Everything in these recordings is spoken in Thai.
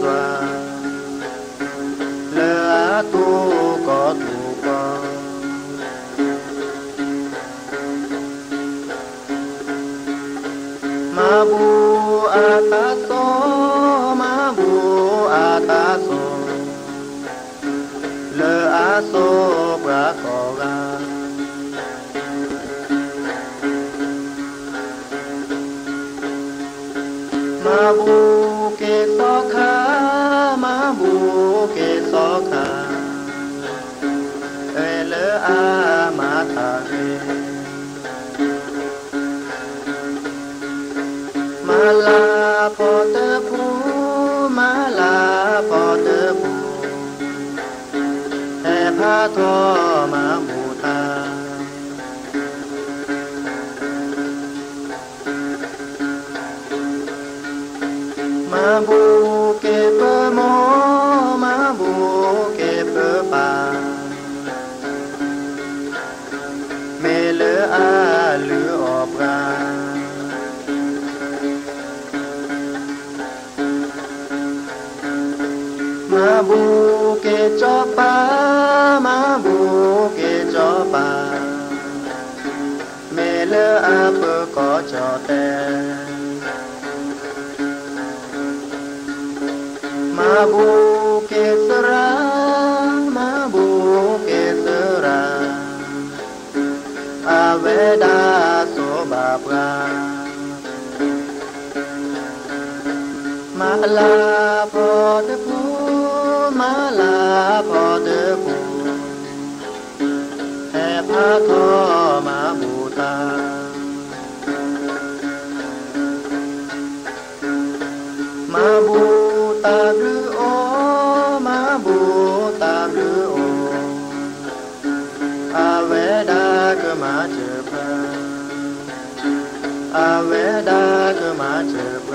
စွာလေအားသူကောသူကောမဘူအာသာသောမဘူအာသာသောလေအားသောပရာကောကမဘူကေသောခာမဘူကေသောခာလေအားမသာကေမလာပေါ်တပူမလာပေါ်တပူဖာသောမဘူတာမဘူကေပမောမဘူကေပပါမေလအာလူဩပရာမဘူကေကြောပါမဘူကေကြောပါမေလအပကောကြောတဲ့မဘူကေစရာမဘူကေစရာအဝေဒာသောဘာပရာမလာဘောတပူမလာဘောတပူဖာသောမဘူတာမဘူတာလူဩမဘူတာလူဩအဝေဒာကမချေပအဝေဒာကမချေပ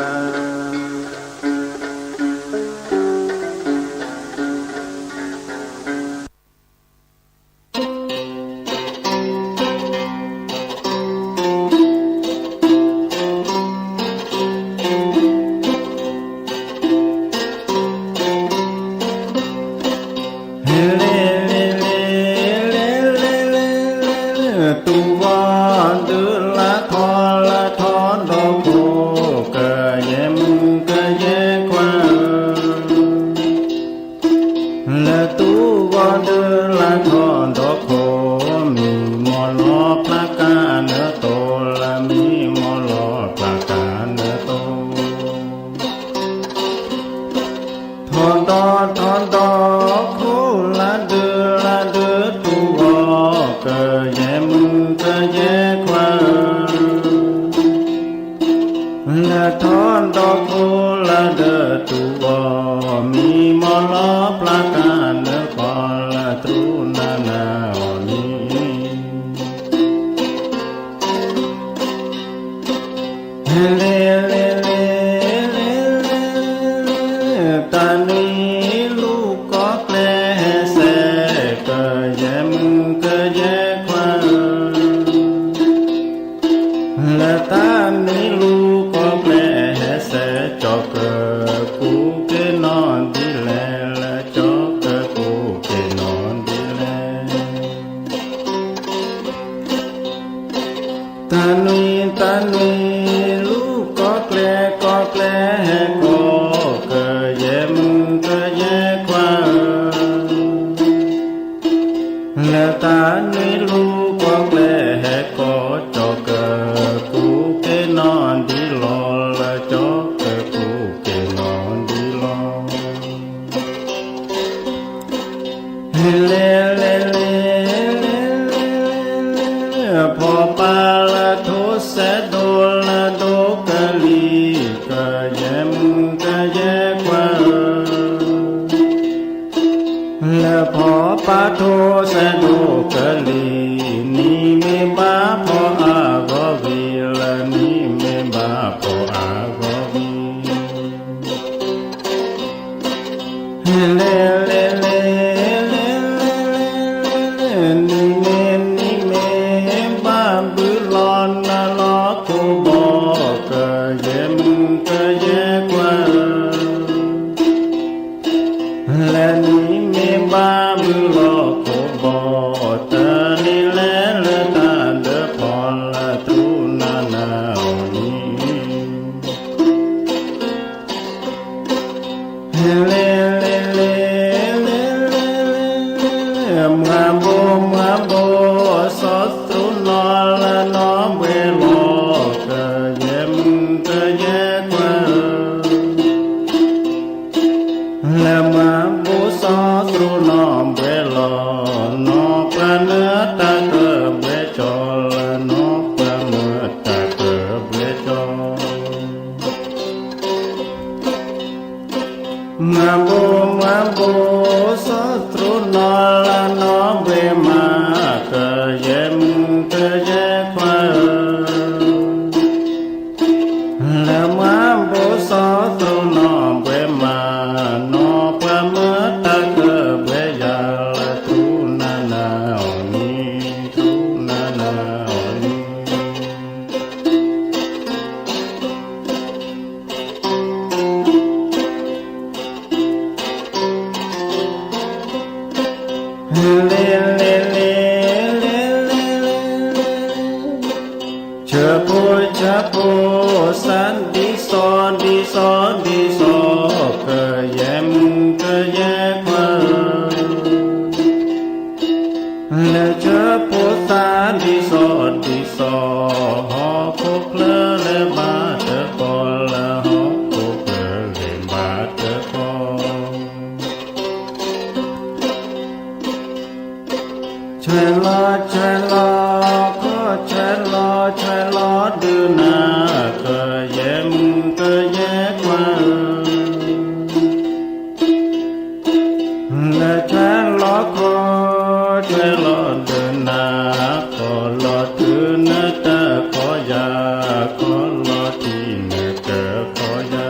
เลเลเลเลเลเมื่อโบเมื่อโบสดตุนอละน้อมเวโลเกเยมเกเยกว่าและเมื่อโบสดตุนอมเวโลนอปะเนื้อตะเกเบจอละนอปะเมื่อตะเกเบจอมาโบสตรูนอลานอเบมาเกเยมเกเยควาละมาโบสตรูนอเบมานอปะเมตะเกเบยาละทุนานาอนีทุนานาอนีเลเลเลเลเลเชโปเชโปสันดิโซดิโซดิโซเกเยมเกเยควาเลเชโปสันดิโซดิโซฮอโคเคลเลบาเตโกละฮอโคเคลเลบาเตโกช่วยรอก็ช่วยรอดูนาก็เย็มก็แยกว่าและช่วยรอก็ช่วยรอดูนาก็รอดูนาตะขอยาก็รอที่นาตะขอยา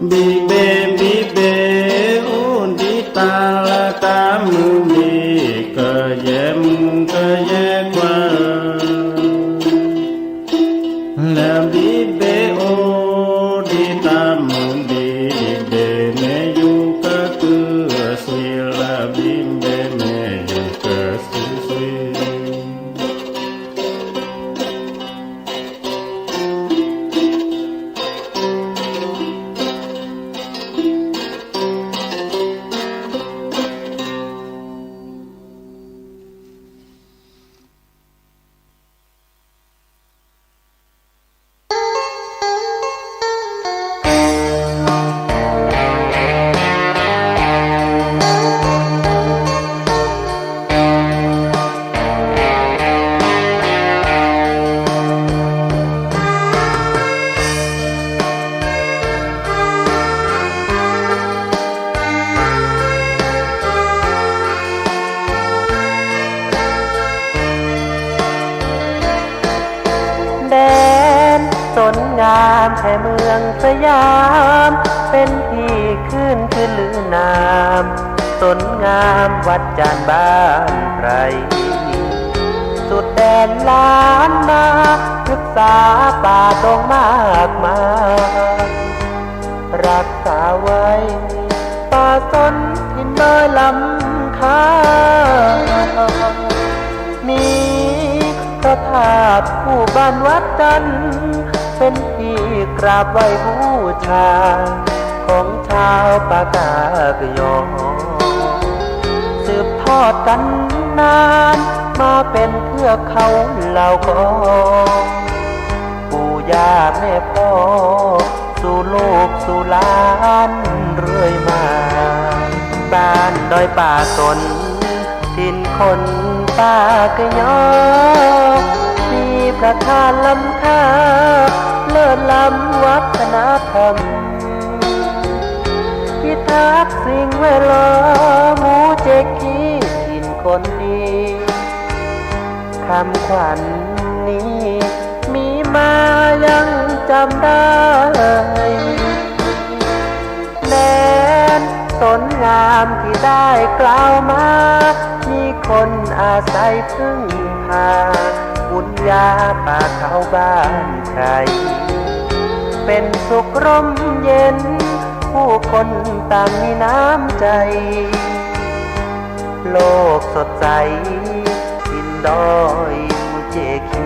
บีเบอุนดิตาละตามุนีกะเยมกะเยกว่าละบีเบโอดิตามุนีเบเมยุกะกุสวิละบีเบเมยุกะสุสวิแดนสนงามแห่เมืองสยามเป็นที่ขึ้นลือนามสนงามวัดจานบ้านไพรสุดแดนล้านนาศึกษาป่าดงมากมายรักษาไว้ป่าสนที่น้อยลำคามีพระธาตุผู้บ้านวัดจันทร์เป็นที่กราบไหว้บูชาของชาวปากากยอสืบทอดกันนานมาเป็นเทือกเขาเหล่ากอปู่ย่าแม่พ่อสู่ลูกสู่หลานเรื่อยมาบ้านดอยป่าสนถิ่นคนปากยอมีประธานล้ำค่าเลิศล้ำวัฒนธรรมพิทักษ์สิ่งแวดล้อมหมู่เจกีถิ่นคนดีคำขวัญนี้มีมายังจำได้แดนสนงามที่ได้กล่าวมามีคนอาศัยพึ่งพาบุญญาป่าเขาบ้านใครเป็นสุขร่มเย็นผู้คนต่างมีน้ำใจ โลกสดใสดินดอยมูเจคี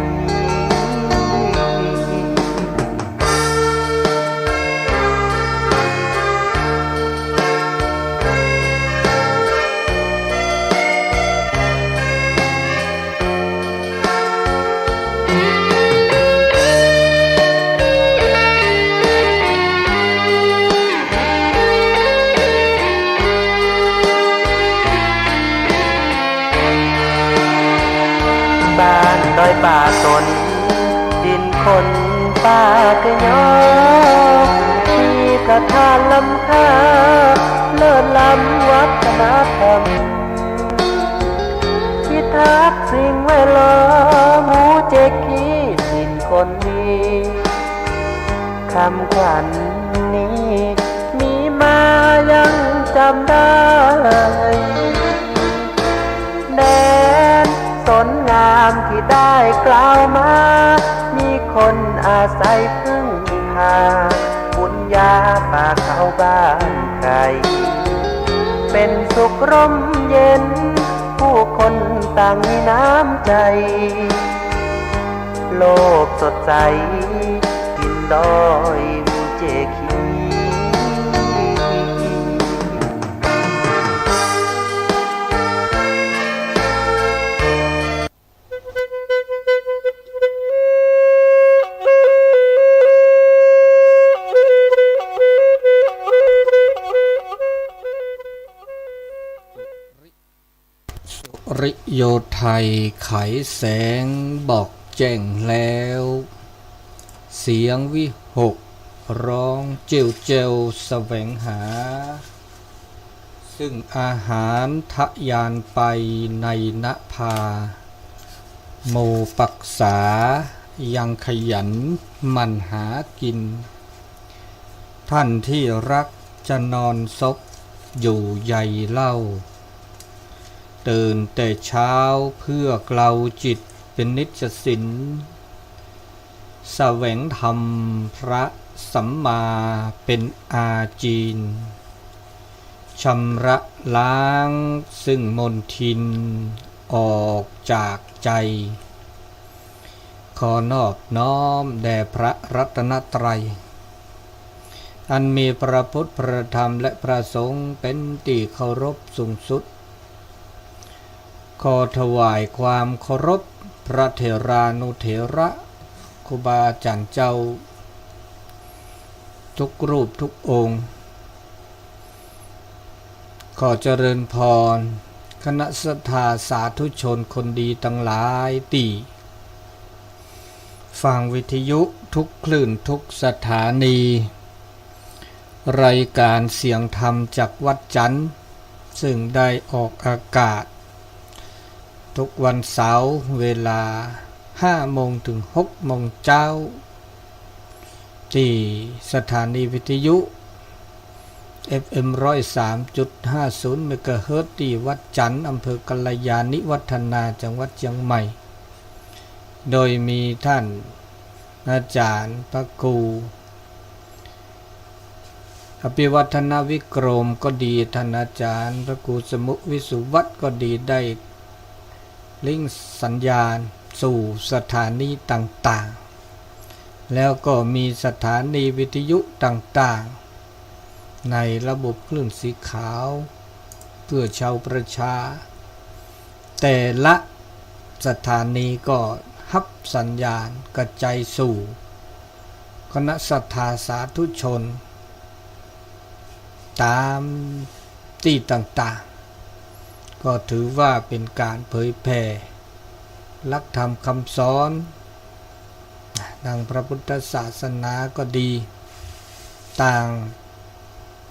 บ้านดอยป่าตนดินคนป่ากะยอที่กระทานลำค่าเลิศล้ำวัฒนธรรมพิทักษ์สิ่งแวดล้อมหมู่เจคีดินคนนี้คำขวัญนี้มีมายังจำได้แดนสนงามที่ได้กล่าวมามีคนอาศัยพึ่งพาบุญญาป่าเขาบ้านใครเป็นสุขร่มเย็นผู้คนต่างมีน้ำใจโลกสดใสกินดอยมูเจคีริโยไทยไขแสงบอกแจ้งแล้ว เสียงวิหกร้องเจียวเจวแสวงหา ซึ่งอาหารทะยานไปในนภาโมปักษายังขยันมันหากิน ท่านที่รักจะนอนซบอยู่ใหญ่เล่าตื่นแต่เช้าเพื่อเกลาจิตเป็นนิจสินแสวงธรรมพระสัมมาเป็นอาจีนชำระล้างซึ่งมลทินออกจากใจขอนอบน้อมแด่พระรัตนตรัยอันมีพระพุทธพระธรรมและพระสงฆ์เป็นที่เคารพสูงสุดขอถวายความเคารพพระเถรานุเถระครูบาอาจารย์เจ้าทุกรูปทุกองค์ขอเจริญพรคณะศรัทธาสาธุชนคนดีทั้งหลายตีฟังวิทยุทุกคลื่นทุกสถานีรายการเสียงธรรมจากวัดจันทร์ซึ่งได้ออกอากาศทุกวันเสาร์เวลา 5 โมงถึง 6 โมงเช้าที่สถานีวิทยุ FM 103.50 เมกะเฮิรตซ์ที่วัดจันทร์อำเภอกัลยาณิวัฒนาจังหวัดเชียงใหม่โดยมีท่านอาจารย์พระครูอภิวัฒนวิกรมก็ดีท่านอาจารย์พระครูสมุวิสุวัตก็ดีได้ลิงก์สัญญาณสู่สถานีต่างๆแล้วก็มีสถานีวิทยุต่างๆในระบบคลื่นสีขาวเพื่อชาวประชาแต่ละสถานีก็ฮับสัญญาณกระจายสู่คณะศรัทธาสาธุชนตามที่ต่างๆก็ถือว่าเป็นการเผยแผ่หลักธรรมคำสอนดังพระพุทธศาสนาก็ดีต่าง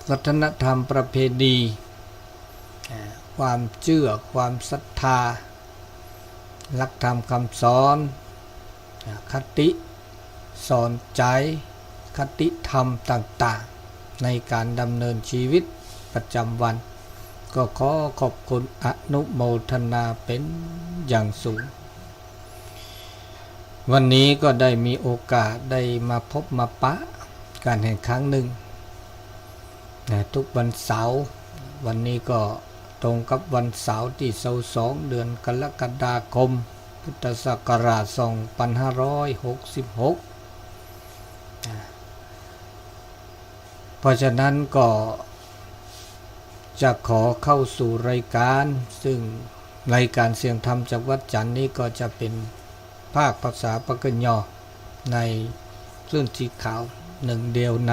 วัฒนธรรมประเพณีความเชื่อความศรัทธาหลักธรรมคำสอนคติสอนใจคติธรรมต่างๆในการดำเนินชีวิตประจำวันก็ขอขอบคุณอนุโมทนาเป็นอย่างสูงวันนี้ก็ได้มีโอกาสได้มาพบมาปะกันแห่งครั้งหนึ่งทุกวันเสาร์วันนี้ก็ ตรงกับวันเสาร์ที่22เดือนกรกฎาคมพุทธศักราช2566เพราะฉะนั้นก็จะขอเข้าสู่รายการซึ่งรายการเสียงธรรมจากวัดจันทร์นี้ก็จะเป็นภาคภาษาปากยอในคลื่นสีขาวหนึ่งเดียวใน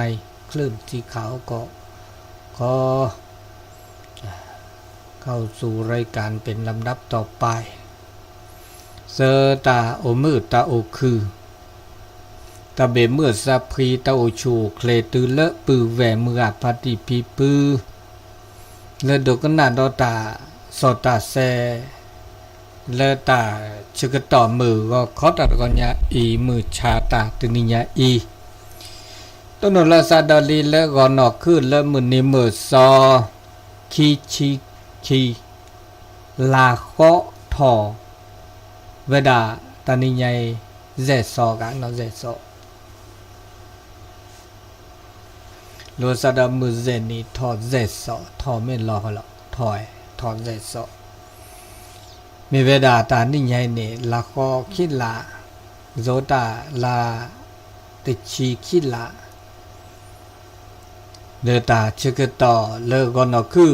คลื่นสีขาวก็ขอเข้าสู่รายการเป็นลำดับต่อไปเซอตาโอมือตาโอคือตาเบเมื่อซาพรีตาโอชูเคลตือเลอะปือแหวมือปฏิพีปือเลดกนาดอตาสอตาแซเลตาชกต่อมือก็ขอตัดก่อนยาอีมือชาตาตนิยาอีต้นนลซาดาลีและก่อนนอกขึ้นและมือนิมือซอคีชีคีลาเคาะทอเวดาตนิยาเจซอกันเนาะเจซอโลซาดามือเจนี่ทอเจซอทอไม่รอหรอกทอเจซอมีเวดาตานิยาเนี่ยลาเคาะคิลาโซตาลาติชีคิลาเลตาเชกต่อเลกอนคือ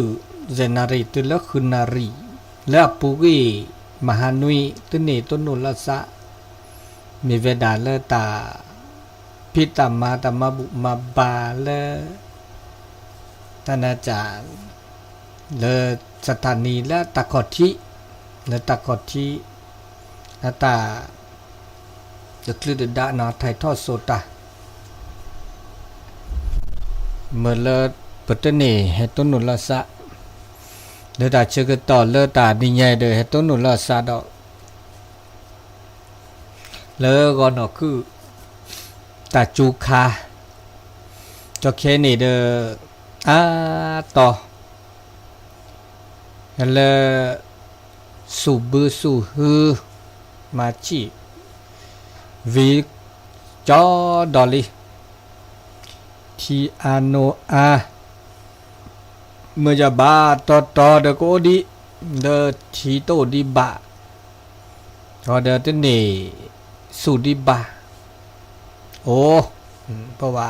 เจนารีตุลคุนารีและปุกีมหานุยตุเนตุนุลสะมีเวดาเลตาพิตามาตมาบุมาบาเลตนาจารเลสถานีและตะขอทิและตะขอทิและตาจะคลื่นดานาไทยทอดโซตาเมื่อเลิศปัตตานีให้ต้นนุลสะเลือดเชื่อต่อเลือดตาดีใหญ่เดยให้ต้นนุลสะดอกเลือก่อนคือตาจูคาจอกเคนี่เดอต่อเลือสูบือสูฮือมาชีวิจอดอลีทีอาโนอาเมื่อจะบาต่อเดโกดีเดทีโตดีบาพอเดตนี่สูดีบาโอ้เพราะว่า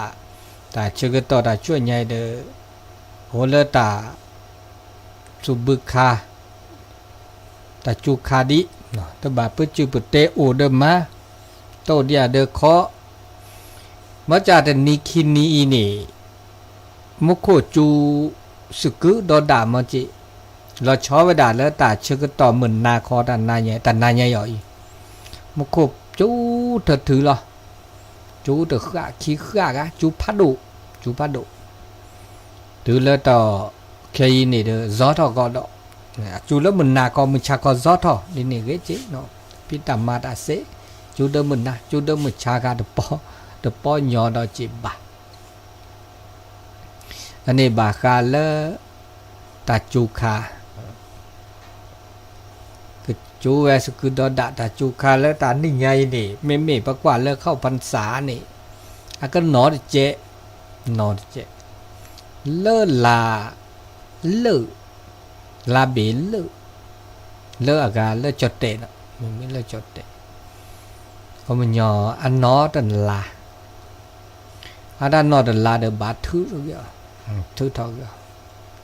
ตาเชื่อต่อตาช่วยใหญ่เดโหเลตาสุบึกคาตาจูคาดิตบาเพื่อจือปุเตโอเดมาโตเดียเดเคาะมาจากแต่นิคินีนี่มุขโคจูสึกดอดามาจิเราชอบเวดาแล้วตาเชื่อต่อเหมือนนาคอแต่นาใหญ่แต่นาใหญ่ย่อยมุขโคจูเถิดถือหรอจูเถิดข้าขี้ข้ากะจูพัดดุถือแล้วต่อเคยนี่เด้อซอทอก็ดอกจูแล้วเหมือนนาคอมันชาคอซอทอนี่เกจิเนาะพิตามาตาเซจูเดิมเหมือนนาจูเดิมเหมือนชากาเดปอตปอยอดอจิบะอันนี้บาคาเลตาจูคาคือจูเวสคือดอดะตาจูคาเลตานี่ไงนี่เมปะกว่าเลเข้าพรรษานี่อาก็นอดเจเลลาเลลาเบเลอากาเลจดเตนะมันไม่เลจดเตก็มันยออันนอตันลาอันนั้นนอตันลาเดบาทือเยอะทือทอก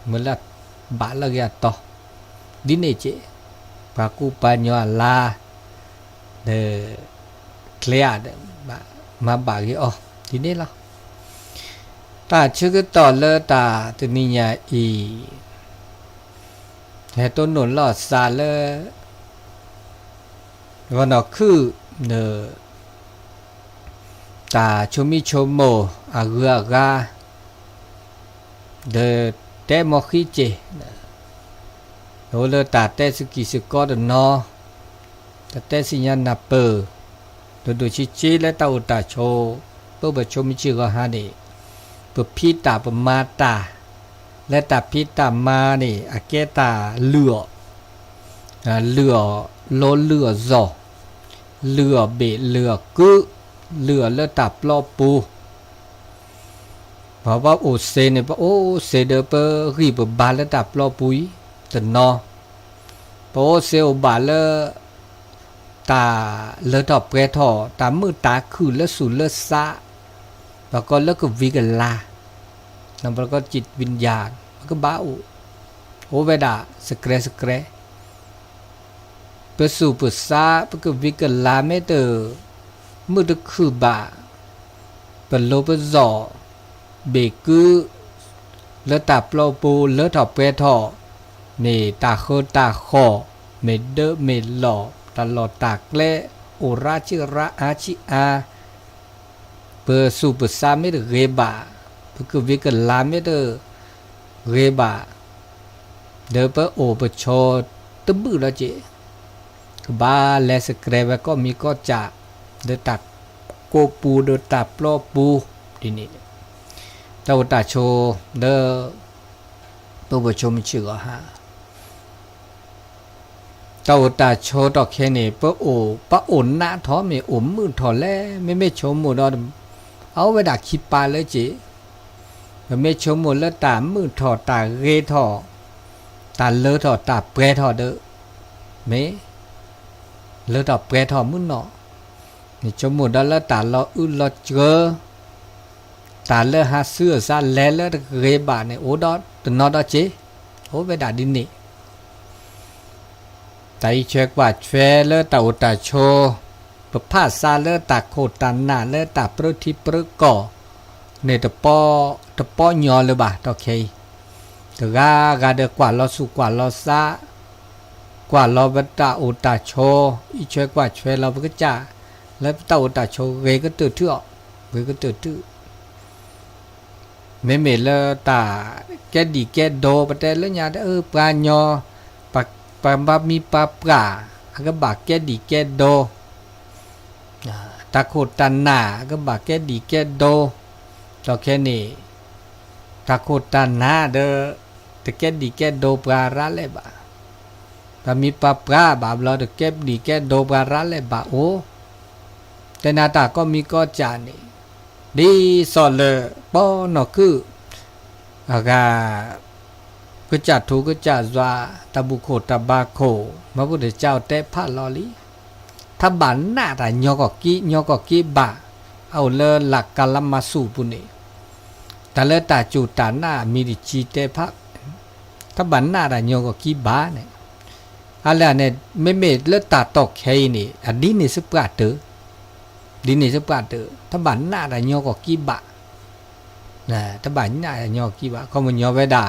เมื่อละบาละเกต่อดินเอเจปากูปัญญาลาเดเคลียเดมาบากีอ๋อดินเอละตาชื่อต่อเลตาตัวนี้ยาอีแต่ต้นหนุนหลอดซาเลวันนอคือเนตาชมิชโมอาเกากาเดเตมอคิเจโนเลตาเตสกิสกอดนอตาเตสิญานาเปอดูชิจิและตาอุตาโชเปบชมิจิกฮานีเปพิตาปมาตาและตาพิตามานี่อาเกตาเลือโลเลือซอเลือเบเลือกุเลือเลตับลอปูเพราะว่าโอเซเนี่ยโอเซเดเปรีบบาเลตับลอปุย จะนอโปเซลบาเลตาเลอดอกเปรทอตามือตาคือเลสุเลซาแล้วก็เลก็วิกลาแล้วก็จิตวิญญาณมันก็บ้าโอเวดาสเกรสเกรเปสูปซาปก็วิกลาเมเตอมือตะคือบาเปโลเปจอเบกือเลตาปลอปูเลดอกเปรทอเมตาโคตาคอเมเดเมลอตลอดตากเลโอราชิระอาชิอาเปสูปซาเมเดเรบาปก็วิกลาเมเดเรบาเดเปโอเปโชตบึละเจบาเลสเกรวก็มีก็จะเดตักโกปูเดตับปลอปูทีนี้เจ้าตาโชเดตัวเปโชมีชื่อฮะเจ้าตาโชตอกแค่นี้เปโอปะอ่นหน้าท้อมีอมมือถอแลไม่ชมหมดเอาไว้ดักคิดปลาเลยเจไม่ชมหมดแล้วตามือถอตาเรถอตาเลอถอตาเปรถอเดอเมเลอถอเปรถอมือเนาะนี่ชมหมดแล้วตาเราเราเจอตาเลอหาเสื้อซาแลเลอเรบาเนี่ยโอดอตนอดเจโอไว้ดักดินนี่ไตเช็คว่าเฟเลอตาอุตาโชประพาซาเลอตาโคตันนาเลอตาปรุทิปรุก่อในตะปอยอเลยบ่าโอเคแต่กาเดกว่าเราสุกว่าเราซากว่าเราบัตาอุตาโชอีเช็คว่าเฟเราก็จะแล้วตาอุตาโชเวก็ตื่นเถื่อเวก็ตื่นตื้อเมเลอตาแกดีแกโดประเทศแล้วเนี่ยปลาญอปาบามีปาปลาก็บากแกดีแกโดตาโคตันนาก็บากแกดีแกโดต่อแค่นี้ตาโคตันนาเดอตะแกดีแกโดปลาระเลยบะปามีปาปลาบาบเราตะแกดีแกโดปลาระเลยบะโอแต่นาตาก็มีก็จานี่ดีสอนเลยป้อนอคืออากาก็จัดถูกก็จัดว่าตาบุโคตาบาโคพระพุทธเจ้าแต่พระลอลีถ้าบันหน้าแต่ยอกกี้บาเอาเลอหลักกาลมาสู่ปุเนแต่เลอตาจูตาหน้ามีดิจีแต่พระถ้าบันหน้าแต่ยอกกี้บาเนี่ยอะไรเนี่ยไม่เลอตาตอกใครนี่อันนี้นี่สุปราเตอดินี่สุปราเตอถ้าบันหน้าแต่ยอกกี้บานะถ้าบันหน้าแต่ยอกกี้บาเขามันยอเวดา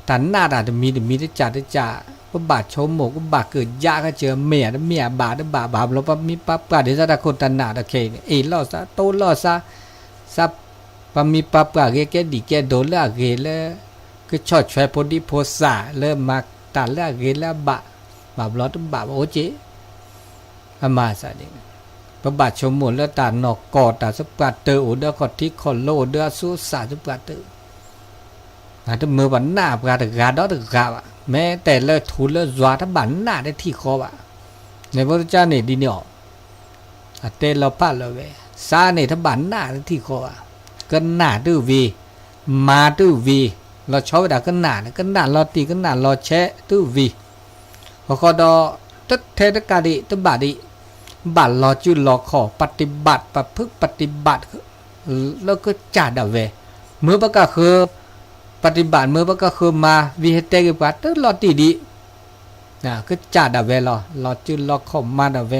แต่หน้าแต่มีได้จ่าก็บาดชมหมกก็บาดเกิดยาก็เจอเมียบาดบาแล้วปั๊บมีปั๊บปลาเดี๋ยวจะตะคนตันหน้าตะเคเนี่ยล่อซะโตล่อซะซับปั๊บมีปั๊บปลาแกดีแกโดนแล้วเกแล้วก็ชอดแฝงพอดีโพสาเริ่มมาตัดแล้วเกแล้วบาล้อต้องบาโอเจอามาซะดิบาดชมหมดแล้วตาหนอกกอดตาสปาเตอร์โอเดอร์คอทิคอโลเดอร์ซูสาสปาเตอร์ถ้ามือบันหน้าปลาตะกาดอตะกาบแม้แต่เลิศทุนเลิศวาถ้าบันหน้าได้ที่คอบในพระเจ้าเนี่ยดีเนี่ยเตเราพลาดเราเว้ซาเนี่ยถ้าบันหน้าได้ที่คอก็หน้าดื้อวีมาดื้อวีเราชอบเวลาก็หน้าเราตีก็หน้าเราแชะดื้อวีพอคอดอตัดเทตกาดิตับาดิบัตรรอจุดรอขอปฏิบัติประพฤติปฏิบัติแล้วก็จ่าดาเวเมื่อประกาศคือปฏิบัติเมื่อก็คือมาวิเหตุกิปัตต์ลอตีดีนะก็จ่าดาเวลอจุดลอขอมาดาเว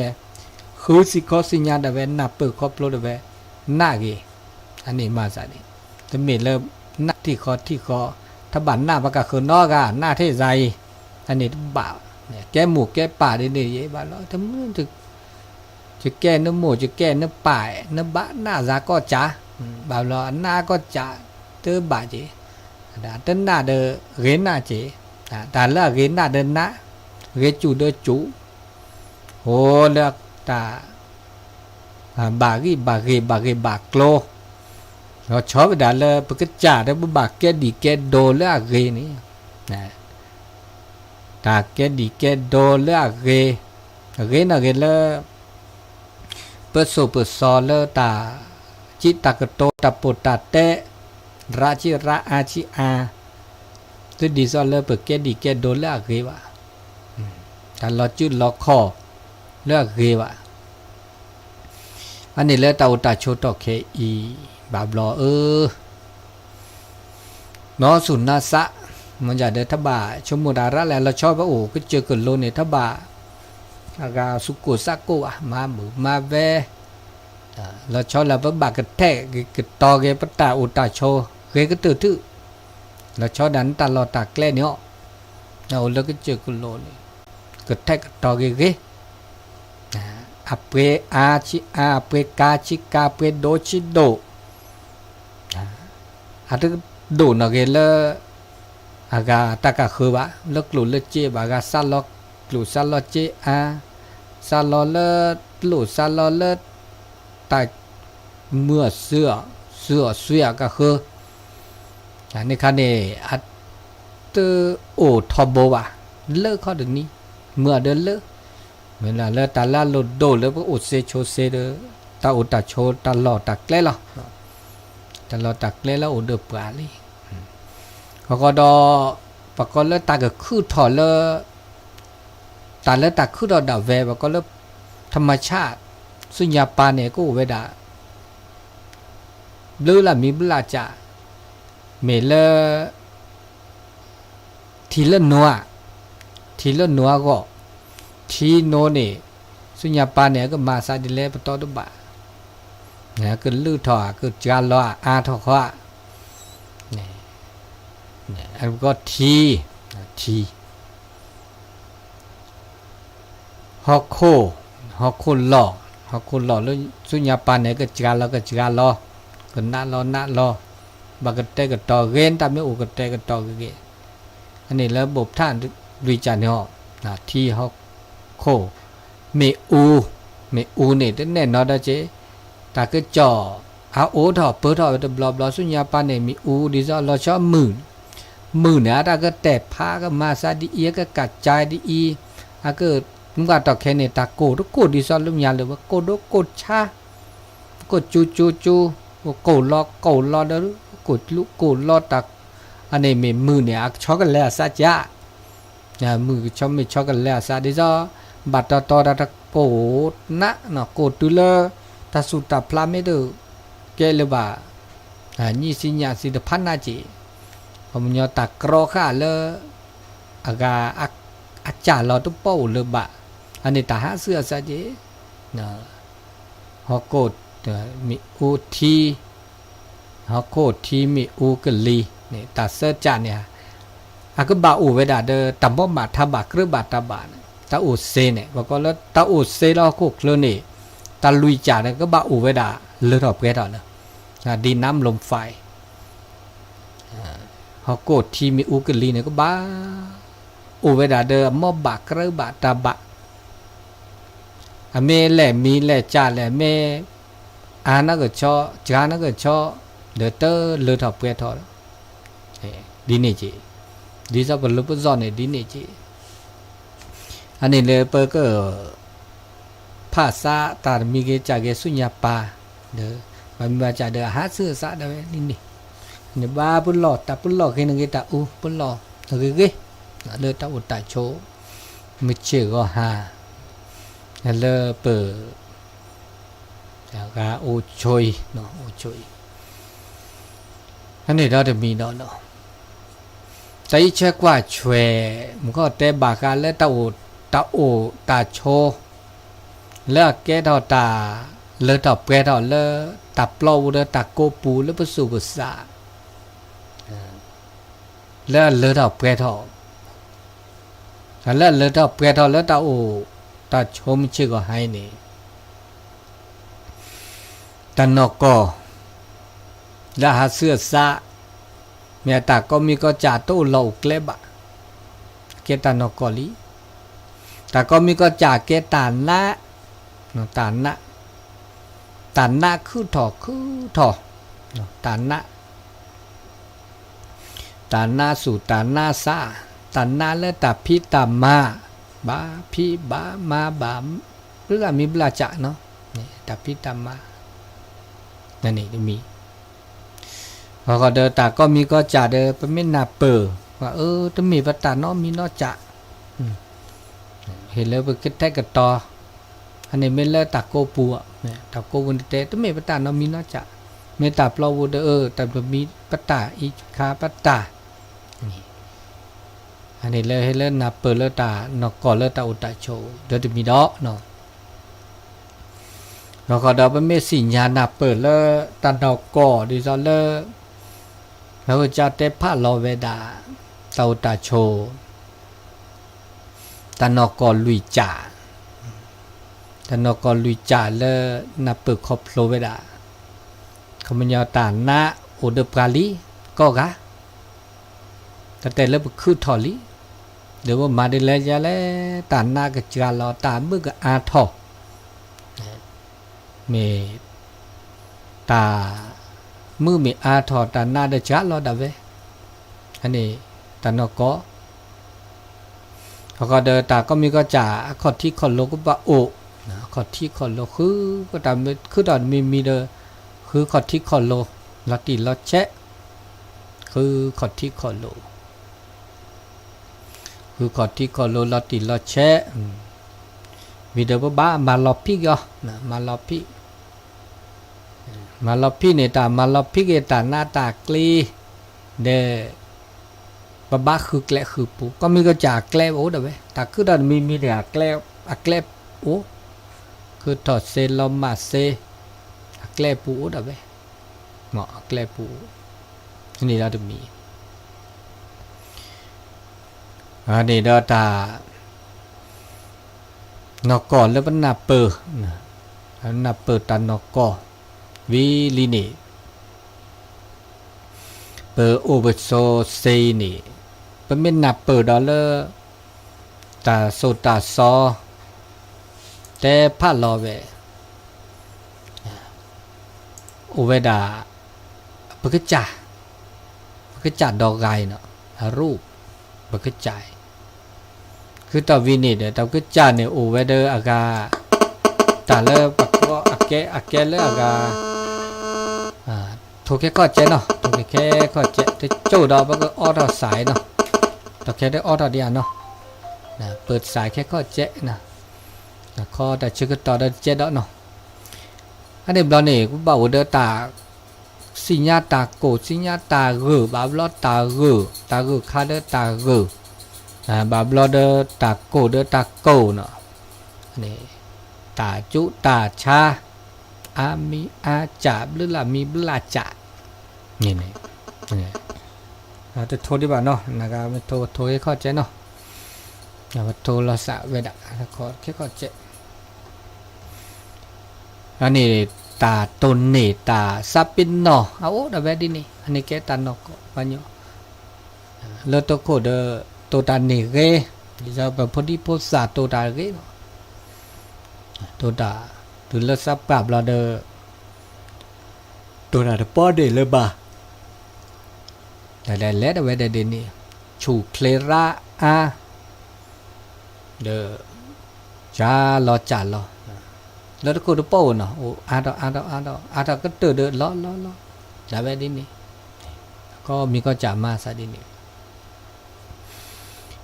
คือสิขอสิญญาดาเวน่าเปิดครอบโลดาเวน่าเกอันนี้มาซะนี่จะมีเริ่มหน้าที่คอถ้าบันหน้าประกาศคือนอกหน้าเทใจอันนี้บ่าวเนี่ยแก้หมูแก้ป่าได้เนี่ยเยบ่าวแล้วทำไมจะแก้เนื้อหมูจะแก้เนื้อป่าเนื้อบ้าหน้าซาก็จ่าบ่าวแล้วหน้าก็จ่าเตอบ่าจีtên na de ghế na chế ta là ghế na de na ghế chủ de chủ hồ là ta bà klo nó chó với đã là cái trả đó bà cái đi cái đồ là ghế này nè ta cái đi cái đồ là ghế là ghế là bớt số là ta chỉ ta cái tô ta bột ta tê ra chi ra a chi a ต ตัวดีซอเลอเปิดแกดีแกโดนเลือกเกวะแต่เราจุดล็อกคอเลือกเกวะอันนี้เลยตาอุตาโชตอกเคอีบาบลอน้อสุนนาสะมันจะเดินทบาชมมุดาระแล้วเราชอบว่าโอ้ก็เจอกันโลเนี่ยทบาอากาสุกุสักกุอะมาหมูมาเวเราชอบเราเป็นบากระแทกกระตอเกปตาอุตาโชเกก็ตื่นตื้อเราชอบดันตลอดตาแกล้เนาะเราแล้วก็เจอกันโลเนี่ยกระแทกกระตอเกอเปอาชิอาเปกาชิกาเปโดชิโดอาตึกโดนเกลอากาตากะคือวะเลิกหลุดเลิกเจ็บอากาซาล็อกหลุดซาล็อกเจอาซาล็อกเลิกหลุดซาล็อกเลิกแต่เมื่อเสื้อก็คือในคันนี้อัตเตอโอทอโบวะเลิกข้อเดี๋ยวนี้เมื่อเดินเลิกเมื่อเลิกตาลาโลดโดแล้วก็อุดเซโชเซเดตาอุตาโชตาหลอดตาแกล้หรอตาหลอดตาแกล้แล้วอุดเดือบปลาเลยเขาก็ดอปะก็เลิกตาก็คือถอดเลิกตาเลิกตาคือดอดาวแวปะก็เลิกธรรมชาติสุญญาปาเนี่ยก็เวดาหรือละมีบุลาจ่าเมเลทีละนัวก็ทีโนเนี่ยสุญญาปาเนี่ยก็มาซาดิเลปตอตุบะเนี่ยก็ลื้อถอก็จานล้ออาทอข้อเนี่ยอันก็ทีฮอกโคหล่อแล้วสุญญาปาเนี่ยก็จานล้อก็นาล้อบากเตก็ต่อเกนตามไม่อุกเตก็ต่อเกนอันนี้ระบบท่านวิจารณ์เนี่ยทีฮอกโคเมอูเนี่ยแน่นอนนะเจ๊ตาก็จ่ออาโอถอเปิดถอจะบลอสุญญาปาเนี่ยมีอูดิซอเราชอบมือเนี่ยตาก็แตกผ้าก็มาซาดีเอก็กัดใจดีอีอาก็มึงก็ต่อแค่เนี่ยตาโกดิซอลุงยาเลยว่าโกดชาโกดจูโกลอเด้อกดลุกโกลอตักอันนี้มีมือเนี่ยช็อกกันแล้วซะจ้าเนี่ยมือช็อกไม่ช็อกกันแล้วซะดิซอบัดตอดตะโกนะเนาะโกตุเลตาสุตาพลาเมเดเกลบานี่สิญาสิดพันนาจิผมยอตักกรอค่าเลอากาอาจารย์เราตุ๊เป้าเลยบะอันนี้ตาหาเสื้อซะจิเนาะฮอกโกมีอูทีฮอกโกทีมีอูกลีนี่ตาเสื้อจานเนี่ยอาก็บาอูเวดาเดตัมบ่บาทบากหรือบาตาบาตาอูเซเนี่ยบอกก็แล้วตาอูเซแล้วก็เคลื่อนนี่ตาลุยจ่าเนี่ยก็บาอูเวดาเลือดออกเกดเนาะดินน้ำลมไฟฮอกโกทีมีอูกลีเนี่ยก็บาอูเวดาเดมอบากหรือบาตาบาเมแหล่มีแหล่จ่าแหล่เมอานักชอจานักชอเดเตอร์เลือดออกเกดดีนี่จีดีสับลุปซอนเนี่ยดีนี่จีอันนี้เลยเปิดก็ภาษาตามีเกจากเกสุญญาปาเด้อมันมาจากเด้อหาซื้อซะเด้อนี่เนี่ยบ้าปุ่นหลอดตาปุ่นหลอดแค่นึงตาปุ่นหลอดตัวเกเลยตาอุตตาโชมิเชก็หาเลยเปิดแล้วก็โอชอยเนาะโอชอยอันนี้เราจะมีเนาะใจเช็คว่าช่วยมันก็แต่บาการและตาโอตาโชแล้วแกดอตาเลอตอบแกดอเลอตาปลาวเลอตาโกปูเลอประสูภาษาแล้วเลอตอบแกดอแล้วเลอตอบแกดอแล้วตาโอตาโชมชื่อก็ให้นี่ตานอกก็แล้วหาเสื้อซาเมียตาก็มีก็จ่าตู้เหล่าเกล็บะเกตานอกอลีแต่ก็มีก็จ่าเกตานนะตานนะคือถอตานนะสู่ตานนะซาตานนะและตาพิตามาบาพิบามาบามหรือมีบลาจะเนาะนี่ตาพิตามานั่นนี่มีพอก็เดินตาก็มีก็จ่าเดินไปไม่นาเปอร์พ ว่าจะมีปัตตาเนาะมีเนาะจะเห็นแล้วไปคิดแท้กับต่ออันนี้ไม่เลิกตะโกปัวเนี่ยตะโกวันเตะจะมีปัตตาเนาะมีเนาะจะไม่ตาเปล่าวัวเด้อแต่มีปัตตาอีคาปัตตาอันนี้เลยให้เลิกนับเปิดเลิกตานอกก่อนเลิกตาอุตตะโชเดี๋ยวจะมีดอกเนาะเราก็เดาเป็นเมสิญญานับเปิดเลิกตานอกก่อดิซอเลิกแล้วจะเตพะลอเวดาตาอุตตะโชตานอกก่อลุยจ่าตานอกก่อลุยจ่าเลิกนับเปิดครอบโลเวดาเขามันยาวตาหน้าโอเดปราลีก็กะแต่เลิกคือทอลีเดี๋ยวว่ามาได้เลยจะแล้วตาหน้ากับจาลอตามือกับอาทอเมตามือมีอาทอตาหน้าได้จาลอดาเวอันนี้ตานอกก็เขาก็เดินตาก็มีก็จ่าขอที่ขอโลก็ว่าโอขอที่ขอโลคือก็ตามคือตอนมีเดอคือขอที่ขอโลลอติลอเชะคือขอที่ขอโลคือขอที่ขอโลลอติลอเชะมีเดอบ้ามาลอพิกอ่ะนะมาลอพิเนี่ยตามาลอพิกตาหน้าตากลีเดบ้าคือแกล้คือปูก็มีก็จ่าแกล้โอ้เด้อเว้แต่คือตอนมีเดี๋ยวแกล้โอ้คือถอดเซลอมมาเซแกล้ปูเด้อเว้เหมาะแกล้ปูนี่เราจะมีอันนี้เราตานอกก่อนแล้วมันนับเปิดนับเปิดตานอกก่อวิลินีเปิดโอเบโซเซนีเป็นเม็นนับเปิดดอลเลอร์ตาโซตาซอแต่พาลอเวโอเวดาปกจ่าดอกไก่เนาะรูปปกจ่าคือต่อวินิตเนี่ยต่อก็จ่าเนี่ยโอเวเดอร์อากาตาเลอปกก็อากเกเลออากาถูกแค่ข้อเจเนาะถูกแค่ข้อเจแต่โจดอกมันก็ออดสายเนาะต่อแค่ได้ออดเดียวเนาะนะเปิดสายแค่ข้อเจนะข้อแต่ชื่อก็ต่อได้เจดอกเนาะอันนี้เราเนี่ยกูบอกว่าเดอตาสิญญาตาโกสิญญาตาเรือบาบลอตาเรือคาเดอตาเรือบาบลอเดอตาโกเดอตาโกเนาะอันนี้ตาจุตาชาอามีอาจ่าหรือละมีบลาจ่านี่เราจะโทรดีกว่าเนาะนะครับไม่โทรให้เข้าใจเนาะอย่ามาโทรเราสะเวดะขอแค่เข้าใจอันนี้ตาตนเนตาซาปินเนาะเอาดาเวดินี่อันนี้แกตานอกปัญญาเลตโคเดตัวตาเนเกดิจะแบบพอดีโพสาตัวตาเกเนาะตัวตาถึงเลซับกลับเราเดตัวตาจะป้อเดเลยบ่าแต่แล้วดาเวดเดนี่ชูเคลราอาเดจ้าลอจ่าลอแล้วก็ดูโป้เนาะโอ้อาดอก็เตอเดล้อดาเวดินี่ก็มีก็จ่ามาซะดินี่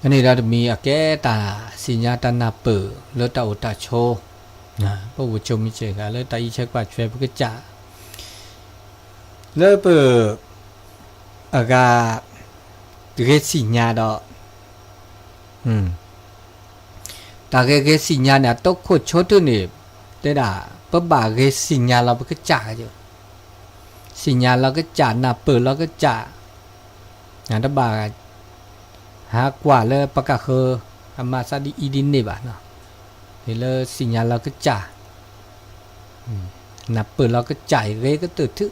อันนี้เราจะมีอาแกตาสิญญาตนาเปิดแล้วตาอุตาโชนะพระบุชมิเจกะแล้วตาอีเชกว่าช่วยพระจ่าแล้วเปิดอากาเกสิญญาดอตาเกสิญญาเนี่ยตกโคตรโชตุนี่แต่ด่าปะบ่าเกสิญญาเราก็จ่าอยู่สิญญาเราก็จ่าหน้าเปิดเราก็จ่าตะบ่าหากว่าเลยปะกะเคออามาซาดีอีดินนี่บ่ะเนาะเห็นเลยสิญญาเราก็จ่าหน้าเปิดเราก็จ่ายเรก็ตื่นทึ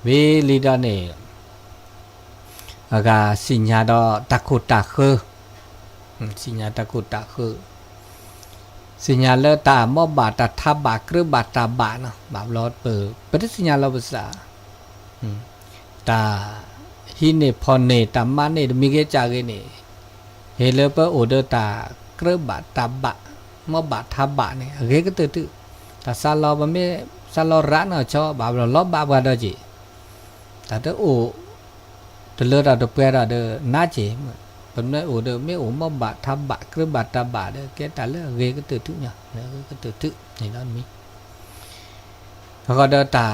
เวลีดาเนอากาสิญญาดอตะโคตะเคอสิญญาตะโคตะเคอสิญญาเลตามอบาตทาบากหรือบาตาบาเนาะบาบลอดเปิดเป็นสิญญาเราภาษาตาฮิเนพอเนตามาเนมีเกจาเกเนเฮเลเปโอเดตากรือบาตาบะมอบาทาบะเนี่ยเกก็ตื่นตาซาลอบะเมซาลอระเนาะชอบาบลอบาบาดอจิตาเตโอต เลือดเราเปรี้ยเราเด้อน่าเจ๋มเป็นไม่โอ้เด้อไม่โอ้มาบะทำบะกระบะตาบะเด้อแกแต่เลือดเกก็ตื่นทุกอย่างเด้อก็ตื่นทุกนี่นั่นมีแล้วก็เด้อตา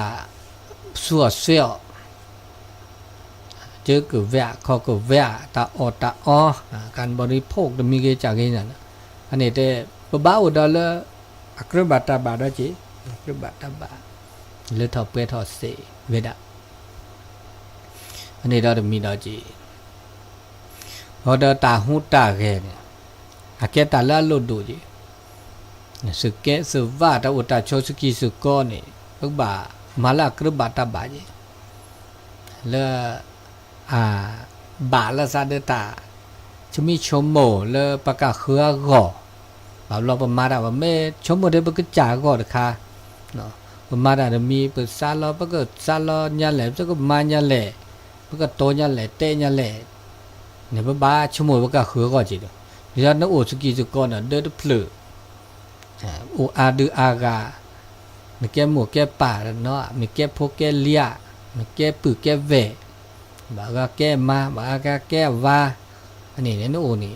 สัวเสียวเจอกับแวะเขาก็แวะตาออตาอ้อการบริโภคจะมีเกี่ยวกับอะไรนั่นอันนี้เด้อบ้าอุดรเลยกระบะตาบะได้จีกระบะตาบะเลือดทอเปรี้ยทอเสเวดาอันนี้เราจะมีดอจีพอเดินตาหูตาแกเนี่ยอาแกตาละลุดดูจีสึกแกสึกว่าตาอุตาโชสกีสึกก้อนนี่พวกบ่ามาละกระบะตาบะจีแล้วบาละซาเดตาจะมีชมโมแล้วปากกาเขือก่อแบบเราประมาณว่าไม่ชมโมเดี๋ยวปากกาจ่าก่อเด็กค่ะเนาะประมาณนั้นมีเปิดซาลอปากกาซาลอยันแหลมปากกามายันแหลปากกาโตยันแหลเตยันแหลเนี่ยบ้าชั่วโมงปากกาเขือก่อจีเดียวเดี๋ยวนั้นโอ้สกีสก้อนน่ะเดินเพลือโออาดูอากาเนี่ยแกหมูแกป่าเนาะมีแกพวกแกเลี้ยมีแกปือแกเวบากาแกมาบากาแกว่าอันนี้เนี่ยโอ้นี่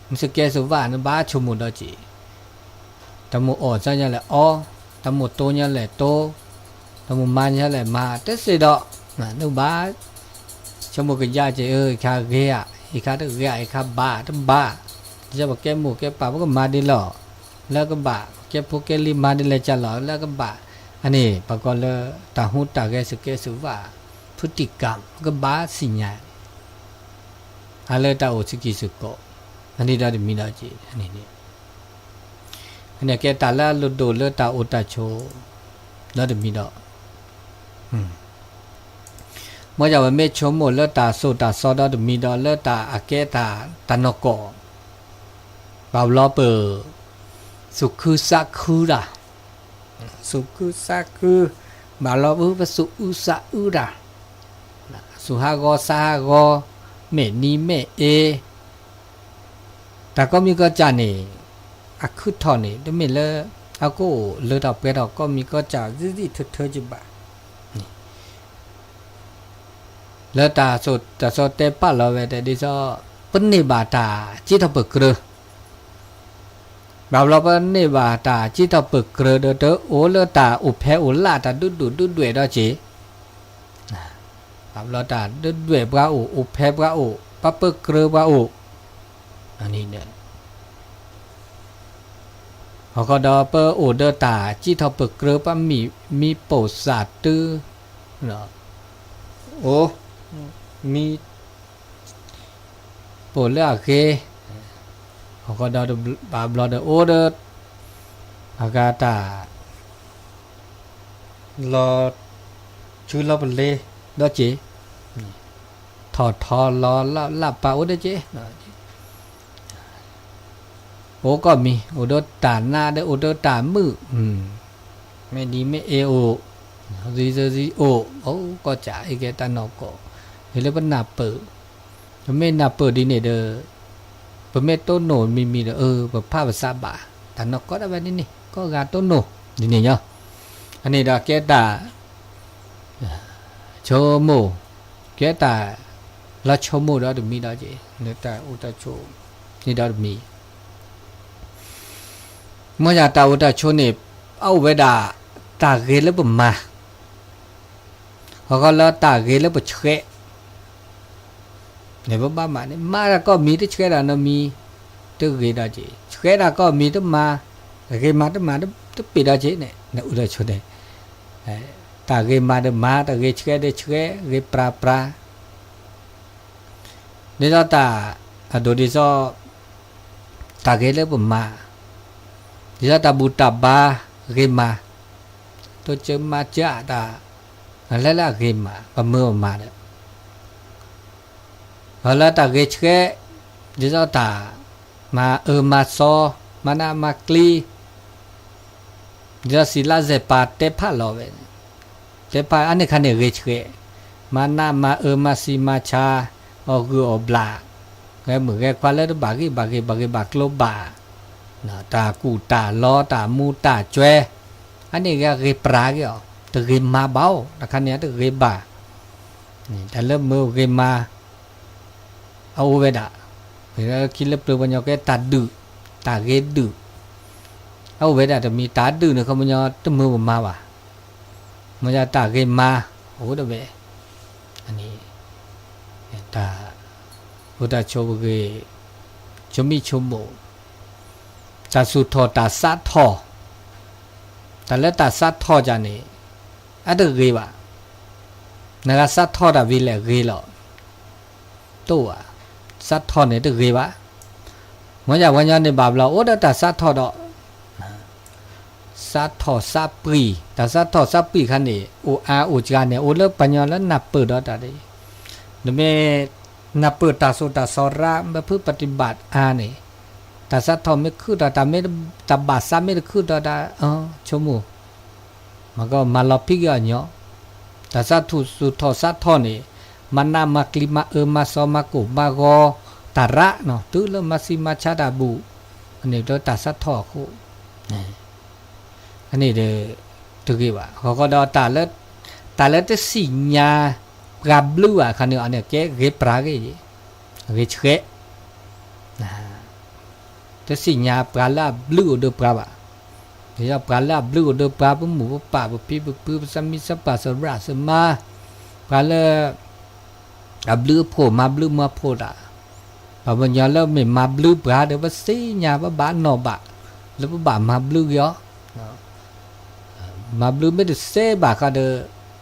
มันสแกสว่านะบ้าชั่วโมงดอจีตะโมอ่อนซะยันแหละอ๋อตะโมโตยันแหละโตตะโมมายันแหละมาแต่สิดอกนะนึกบ้าชั่วโมงก็ยาเจคาเกะอีกคาตะเกะอีกคาบ้าตะบ้าจะบอกแกหมูแกป่ามันก็มาดีหล่อแล้วก็บ้าแกพวกแกรีมาดีเลยจะหล่อแล้วก็บ้าอันนี้ปรากฏเลยตาหูตาแกสแกสว่าพฤติกรรมก็บ้าสิญญาอะไรตาโอสกิสุโกอันนี้ได้มีได้จีอันนี้อันนี้แกตาละลุดโดเลตาโอตาโชได้มีดอกเมื่อจะว่าเมชโมเลตาโซตาซอได้มีดอกเลตาอาเกตาตานโกบาวลอเปอสุขุสักขุระสุขุสักขุบาวลอเปอสุอุสักอุระสุฮากอสาฮากอเมนีเมเอแต่ก็มีก็จานี่อักขุทอนี่เดมิเลอากูเลือดออกไปดอกก็มีก็จะziziเธอจิบะแล้วตาสดตาสดเตปะเราเวแต่ดิซอปนิบาตาจิตปึกเกรแบบเราปนิบาตาจิตปึกเกรเดอโอเลตาอุเพอุลาตาดุด้วยดอจีแบบเราตาดุด้วยปะอุเพปะอุปะปึกเกรปะอุอันนี้เนี่ยเขาก็ดอเปอโอเดตาจิตปึกเกรปะมีโปสาตื้อเนาะโอ้มีโปเลือกเคเขาก็ดอบาบลอดโอเดอากาตารอชื่อเราเป็นเลดอเจถอดทอรอลับปาโอเดเจโอก็มีโอเดตาหน้าเดโอเดตามือไม่ดีไม่เอโอซีโอโอ้ก็จ่ายแกตานอกเห็นแล้วมันนับเปิดไม่นับเปิดดีเนี่ยเด้อเปิดไม่ต้นโหนมีเด้อแบบภาพภาษาบาตานอกก็ได้แบบนี้นี่ก็งานต้นโหนดีเนี่ยเนาะอันนี้ดาแกตาโชโมแกตาละโชโมดาดมีดาเจเนี่ยตาอุตาโชนี่ดาดมีเมื่อจะตาอุตาโชเนี่ยเอาเวดาตาเกลบมาเขาก็แล้วตาเกลบเชะเนี่ยบ้ามาเนี่ยมาแล้วก็มีที่เชะแล้วนะมีตัวเกดาเจเชะแล้วก็มีตัวมาเกมาตัวปีดาเจเนี่ยอุตชนเนี่ยตาเกมาตัวมาตาเกเชะเกปลาเนี่ยตาโดดิซอตาเกลบมาดิซาตาบูตาบาเกมาตัวเจอมาจ้าตาแล้วละเกมาประเมินมาเนี่ยแล้วตาเกชเกดิซาตามามาซอมานามาคลีดิซาศิลาเซปาเตพาลอเวเตพาอันนี้คันเนี่ยเกชเกมานามามาซีมาชาอกูอบลาแกเหมือนแกควาเลตบากิโลบานาตากูตาล้อตามูตาจวยอันนี้ก็เกปลาเกี่ยวตะเกมาเบาแต่คันนี้ตะเกบานี่แต่เริ่มมือเกมา เอาเวดาเวลาคิดแล้วเปลือกมันยอแกตาดื้อตาเกดื้อเอาเวดาจะมีตาดื้อเนี่ยเขามันยอตมือผมมาว่ะมันจะตาเกมาโอ้เด้อเว้อันนี้ตาพุทธโชบเกชมิชมโมตาสุทอตาสัทธอแต่แล้วตาสัทธอจานี่อันเดเกว่ะนักสัทธอดาวิเลเกหรอตัวสัทธอเนี่ยเดเกว่ะมันจะวันยันในบาปเราโอ้เดตาสัทธอดอสัทธอสัพปีตาสัทธอสัพปีคันนี่โออาโอจานเนี่ยโอเลิปัญญาแล้วนับเปิดดอตาดินั่นเมนับเปิดตาโสตาสระมาเพื่อปฏิบัติอาเนี่ยตาสัทธอไม่คือตาไม่ตาบาสาไม่คือตาชมูมันก็มาลอพิกอย่างเนาะแต่สัตถุสุทธสัตทอนี่มันนามาคลิมามาสมากุมาโกตาระเนาะตื้อแล้วมาซิมาชาดาบุอันนี้โดยตาสัตทอคู่อันนี้เด้อตุกี้ว่าเขาก็ดอตาแล้วจะสิญญาปราบลูอ่ะคันนี้อันนี้แกเกปราเกเกเชะนะจะสิญญาปราลาบลูเดปราบเดี๋ยวปลาลาบลูเดปลาหมูป่าปีปื้สามิสปาสระสมาปลาละบลูโผมาบลูมาโพดาพอมันย้อนแล้วไม่มาบลูปลาเดี๋ยวว่าสิญาว่าบ้านนอบะแล้วบ้ามาบลูยอมาบลูไม่ได้เสบะก็เดอ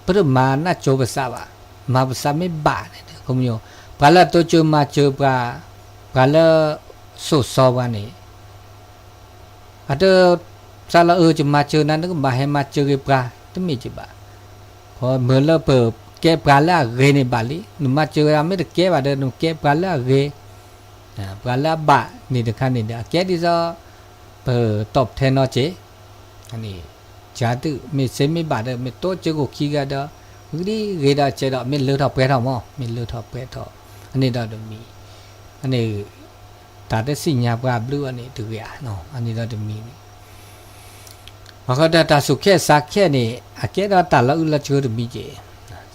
เพื่อมาหน้าโจภาษาว่ามาภาษาไม่บาเนี่ยคุณโยปลาละตัวเจอมาเจอปลาละสุดซอวันนี้อาจจะซาลาจะมาเจอนั้นก็มาให้มาเจอกับปลาต้องมีจีบะพอเมื่อเราเปิดแก้ปลาละเกในบาลีหนูมาเจอเราไม่ได้แก้บาเดินหนูแก้ปลาละเกปลาละบะนี่เด็กขันนี่เด็กแก้ที่จะเปิดตบแทนเจอันนี้จ้าตุไม่เสไม่บาเดินไม่โตเจอกูขี้กันเด้อวันนี้เกดาเจอไม่เลือดทับเปรี้ยวมั้งไม่เลือดทับเปรี้ยวอันนี้เรามีอันนี้ตาได้สิญญาปลาบลูอันนี้ถือว่าเนาะอันนี้เรามีพอเขาได้ตาสุขแค่สักแค่นี่อาแค่เราตาละอุลาจูดมีเจ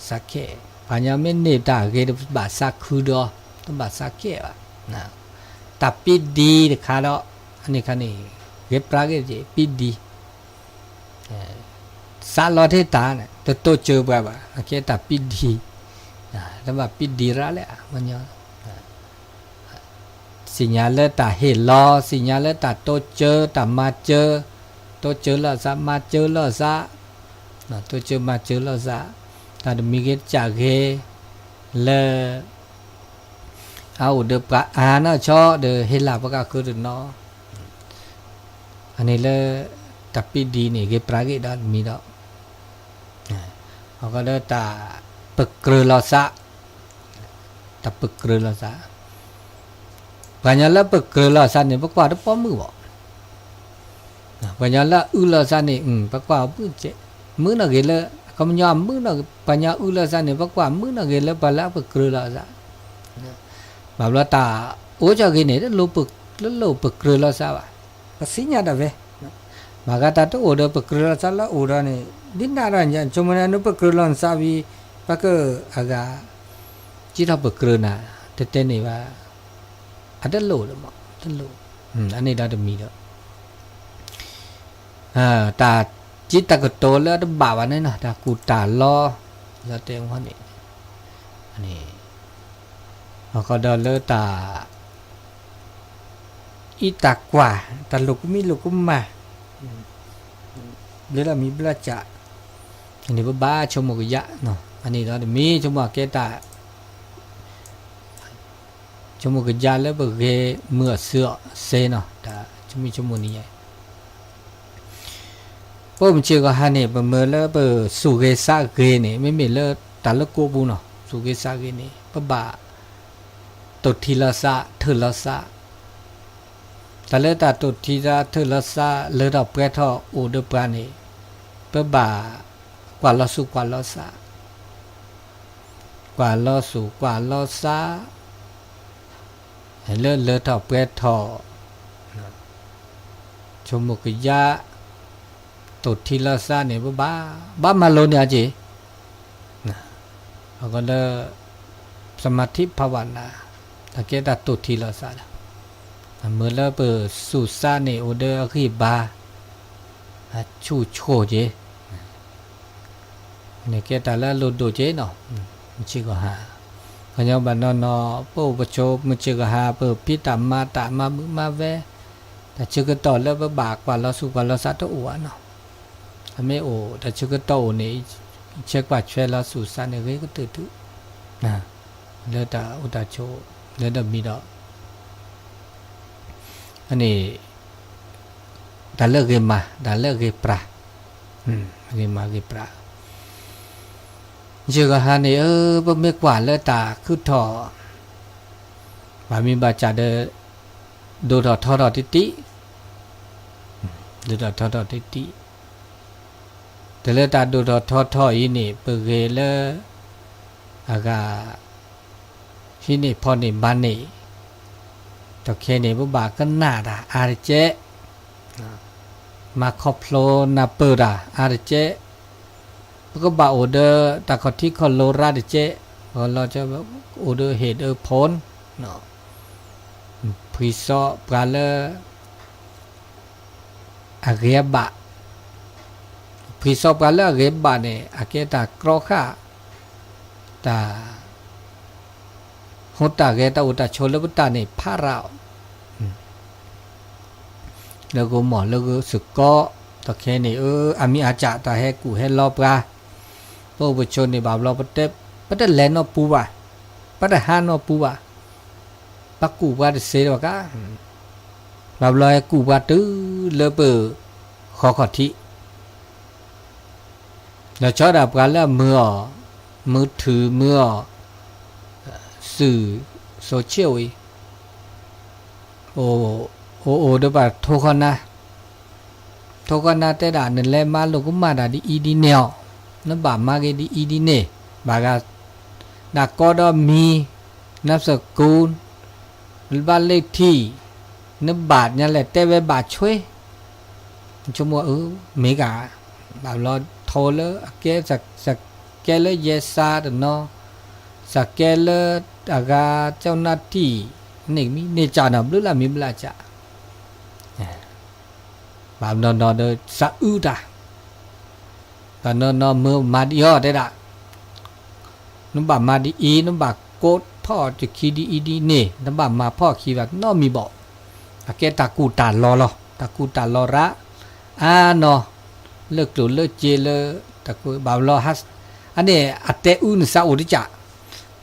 สักแค่ปัญญาไม่เนตาเกดบาสักคือดอต้องบาสักแค่ว่ะนะตาปิดดีเด็กขาดอันนี้คันนี้เก็บปลาเกจปิดดีสาลอเทตาเนี่ยตัวโตเจอแบบว่าอาแค่ตาปิดดีแล้วแบบปิดดีระเลยมันยอสิญญาเลตาเฮลอสิญญาเลตาโตเจอตามาเจอตัวเจอละซะมาเจอละซะนะตัวเจอมาเจอละซะแต่มีเกจากเกเลเอาเดปะอานะชอเดเฮลาปะกะคือเนาะอันนี้เลยตับปีดีนี่เกปราเกดอนมีดอกเขาก็ได้ตาปึกเกลือละซะตาปึกเกลือละซะปัญญาละปึกเกลือละซะนี่ปะกว่าได้ป้อมมือบ่ปัญญาละอุลาซานี่ปะกว่ามือเจมือน่ะเกลก็มันยอมมือน่ะปัญญาอุลาซานี่ปะกว่ามือน่ะเกลปะละปะกรือละซะบาบละตาโอจาเกนี่โลปโลปกรือละซะวะปะสิญญาดะเวมากะตาโตโอดปกรือละซะละโอดานี่ดินดารันยันจมนะนุปกรือละซะวีปะกะอากาจิตปกรือนะเตๆนี่ว่าอะดะโลละมะตะโลอันนี้ดาตมีดอตาจิตตะกโตแล้วดบาวันนี่นะตากูตาลอแล้วเต็มคนนี้อันนี้เขาก็เดินเลยตาอีตากว่าตาลูกมีลูกมาเรื่องมีบลาจ่าอันนี้บ้าชมกยะเนาะอันนี้เรามีชมกเกตาชมกยะแล้วเบเกเมื่อเสือเซเนาะตาชมีชมนี้พวกมันเชื่อก็ฮันนี่เป็นเมื่อแล้วเป็นสุเกษาเกนี่ไม่มีแล้วแต่ละกูบุญเนาะสุเกษาเกนี่ปะบ่าตดทีละซาเธอละซาแต่แล้วแต่ตดทีละเธอละซาเลือดออกเปรี้ยวโอเดปรานี่ปะบ่ากว่าละสุกว่าละซากว่าละสุกว่าละซาเลือดออกเปรี้ยวชมมุกยะตัวทีละซาเนี่ยบ้ามาโลเนี่ยจีเราก็เลยสมาธิภาวนา ตะเกตาตุทีละซาละเมื่อแล้วเปิดสุสานเนี่ยโอเดอร์คือบาชูโชเจเนี่ยเกตาละโลโดเจเนาะมันชิก็หาขยับบ้านนอปูปโชมันชิก็หาเปิดพิตามามือมาเวแต่ชิก็ต่อแล้วบากกว่าเราสุกว่าเราสัตว์อ้วนเนาะไม่โอแต่ชิก็ต่อเนี่ยเช็คว่าช่วยเราสุสานเนี่ยก็ตื่นทุนะแล้วแต่อุตาโชแล้วแต่มีดอกอันนี้ดาเลิกเกมาดาเลิกเกปราเกมาเกปราเจอกันฮะนี่บ่ไม่กว่าเลยตาคือถอบามีบาจาเดดูดอทอดอติติดูดอทอดอติติแต่เลยตาดูดอทออีนี่เปเกเลอากาที่นี่พอนี่บ้านนี่ตะเคนี่บ่บาก็น่าดาอาริเจมาคอพโลนาเปดาอาริเจก็บาโอเดอร์ตะคอที่คอโลราดิเจเราจะโอเดอร์เฮดพลเนาะพิซอปลาเลอาเกบะพิซอปลาเลอาเกบะเนี่ยอาเกตากรอค่าตาหัวตาเกตาอุตาโชลบุตาเนี่ยพาราวแล้วก็หมอแล้วก็สึกก็ตะแค่นี่อามีอาจารย์ตาให้กูให้รอบกาพวกผู้ชนนี่บาปเราปะเต็บปะเต็แลนอปูวะปะเต็หานอปูวะปักกูว่าเสียวกะบาปเราให้กูว่าตื้อเลเปอขอทิแล้วชอดับกันแล้วมือถือมือสื่อโซเชียลโอเดบะโทกันนะแต่ด่านั่นแหละมาโลกุมาดาดีอีดีเนียวนั่นบามาเกดีอีดีเนบากาดาก็ดอมีนับสกุลบ้านเลขที่นั่นบาทนั่นแหละแต่เวบาทช่วยชั่วโมงเมกาบาลอโทเลเกสักแกเลเยซาดเนาะสักแกเลอากาเจ้าหน้าที่นี่มีเนจานะหรือละมีบลาจาบาปนอนเดสะอุดาบาปนอนมือมาดิยอได้ละนุ่มบามาดิอีนุ่มบาโกดพ่อจะคีดีอีดีนี่นุ่มบามาพ่อคีแบบนอมีบอกอาเกตากูตาลอตากูตาลอระนอเลิกตัวเลิกเจเลตากูบาปลอฮัสอันนี้อัตเตอุนซาอุดิจ่า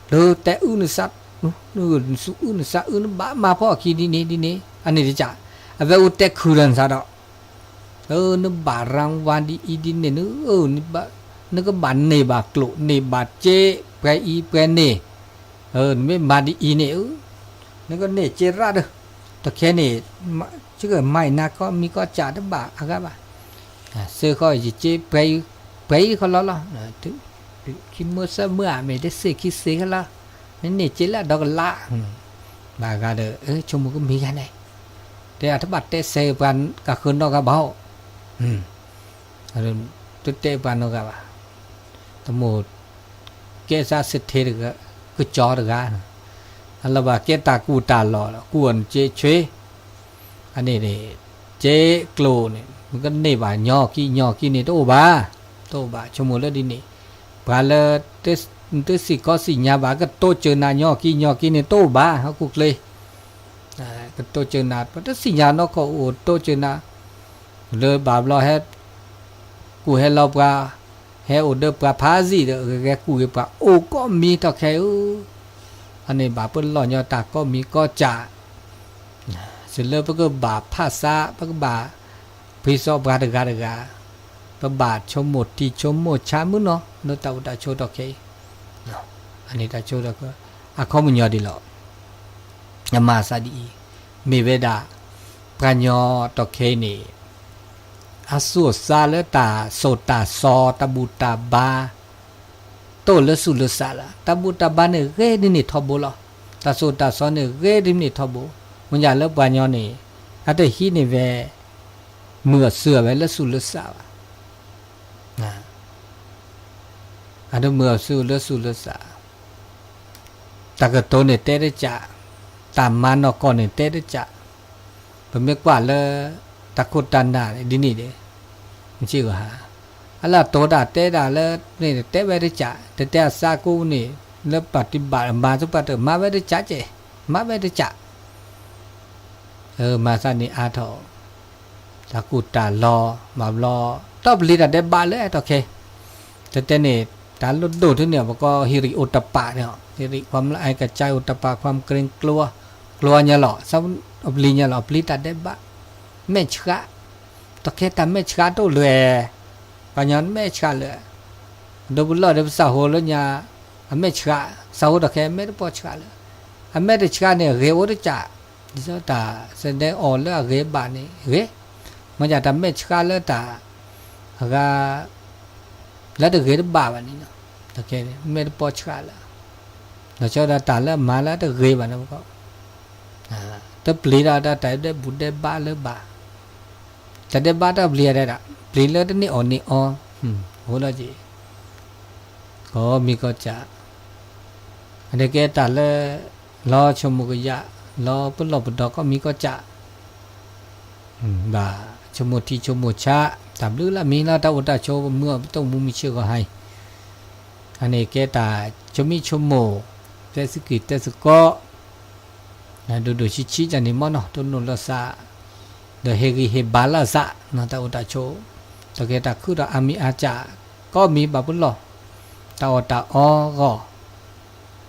เลเตอุนซานู่นสุอุนซาอุนบามาพ่อคีดีนี่อันนี้ดิจ่าเอาไปอุตเตคูรันซาดอนึกบารางวันดีอีดินเนี่ยนึกบันเนบากลุเนบาเจไปอีไปเนไม่มาดีอีเนี่ยนึกก็เนเจราดแต่แค่เนี่ยชื่อไม่นักก็มีก็จ่าดบาอะไรบ้างเสื้อก็จะเจไปเขาล้อถึงคิดเมื่อไม่ได้เสียคิดเสียกันละนี่เนเจราดอกละบากันชมก็มีกันไงแต่ถ้าบัดเตะเสียกันก็คืนนอกก็เบาตุเตปานกะบะตะโมเกซาสิเทรก็จอดกันอันละบะเกตากูตาลอกวนเจเชอันนี้นี่เจโกลนี่มันก็นี่บะญอกี้นี่โตบะชั่วโมงละดินี่บาละตึสิก็สิญาบะก็โตเจอนาญอกี้นี่โตบะเฮากุกเลยก็โตเจอนาปะตึสิญาเนาะก็โอโตเจอนาเลยบาปเราให้กูให้เราปลาให้อุดปลาพาซีเด้อแกกูปลาโอ้ก็มีต่อแค่อันนี้บาปเปิ้นหล่อญาตาก็มีก็จ่าเสร็จแล้วก็บาปภาษาก็บาพิซอบาดกาบาปชมหมดที่ชมหมดชามุเนาะโนตาอุตาโชต่อแค่อันนี้ตาโชต่อก็อะข้อมูลยอดีหรอมาซาดีมีเวดาปราญญอต่อแค่นี้อาสุสาเลตาโสตาซอตาบูตาบาโตเลสุเลสาละตาบูตาบาเนี่ยเรดินี่ทอโบลตาโสตาซอเนี่ยเรดินี่ทอโบมันอย่าเลปานยอนี่อะเตฮีนี่เวเมื่อเสือเวเลสุเลสาอันเมื่อสุเลสาตากะโตเนี่ยเตเรจา ตามมานอกก่อนเนี่ยเต้ได้จะผมไม่กว่าเลยตะกุดดันดาดินี่เด้มันชื่อว่าอะไรตัวดาเต้ดาเลยนี่เต้ไว้ได้จะแต่เต้ซากูนี่แล้วปฏิบัติมาสุปฏิมาไว้ได้จะเจมาไว้ได้จะมาสันนี่อาทอตะกุดตารอมารอตอบลีดาได้บาเลยโอเคแต่เนี่ยการลดดูที่เนี่ยมันก็ฮิริโอตปะเนี่ยฮิริความละอายกระจายโอตปะความเกรงกลัวเนี่ยหรอซ้ำอบลีเนี่ยหรออบลีตัดได้บะไม่เชื่อตะแค่ทำไม่เชื่อตัวเลยปัญญาไม่เชื่อเลยดูบุญเราเดี๋ยวสาวแล้วเนี่ยไม่เชื่อสาวตะแค่ไม่ได้พอเชื่อเลยไม่ได้เชื่อเนี่ยเรื่องจะดิฉันตาแสดงออกแล้วเรื่องบ้านนี้เรื่องมันจะทำไม่เชื่อแล้วตาก็แล้วจะเรื่องบ้านนี้เนาะตะแค่ไม่ได้พอเชื่อแล้วเราเชื่อตาแล้วมาแล้วจะเรื่องบ้านนั้นก็แต่ปลีเราได้ได้บุญได้บ้านเลยบ้าแต่ได้บ้านได้ปลีอะไรล่ะปลีแล้วนี่อ่อนนี่อ่อนโหแล้วจีก็มีก็จะอันนี้แกตัดเลยรอชมมุกยะรอปุ่นรอปุ่นดอกก็มีก็จะบ่าชมมุทีชมมุชาตามลือละมีแล้วตาอุตาโชเมื่อต้องมุมีเชื่อก็ให้อันนี้แกตาชมีชมโมเตสกิเตสก็ดูชิจันนี่มันเนาะตุนนุลซาเดเฮกิเฮบาลาซะนะตาอุตาโชตะเกตาคือตาอามีอาจาก็มีบาปุ่นรอตาอุตาออก็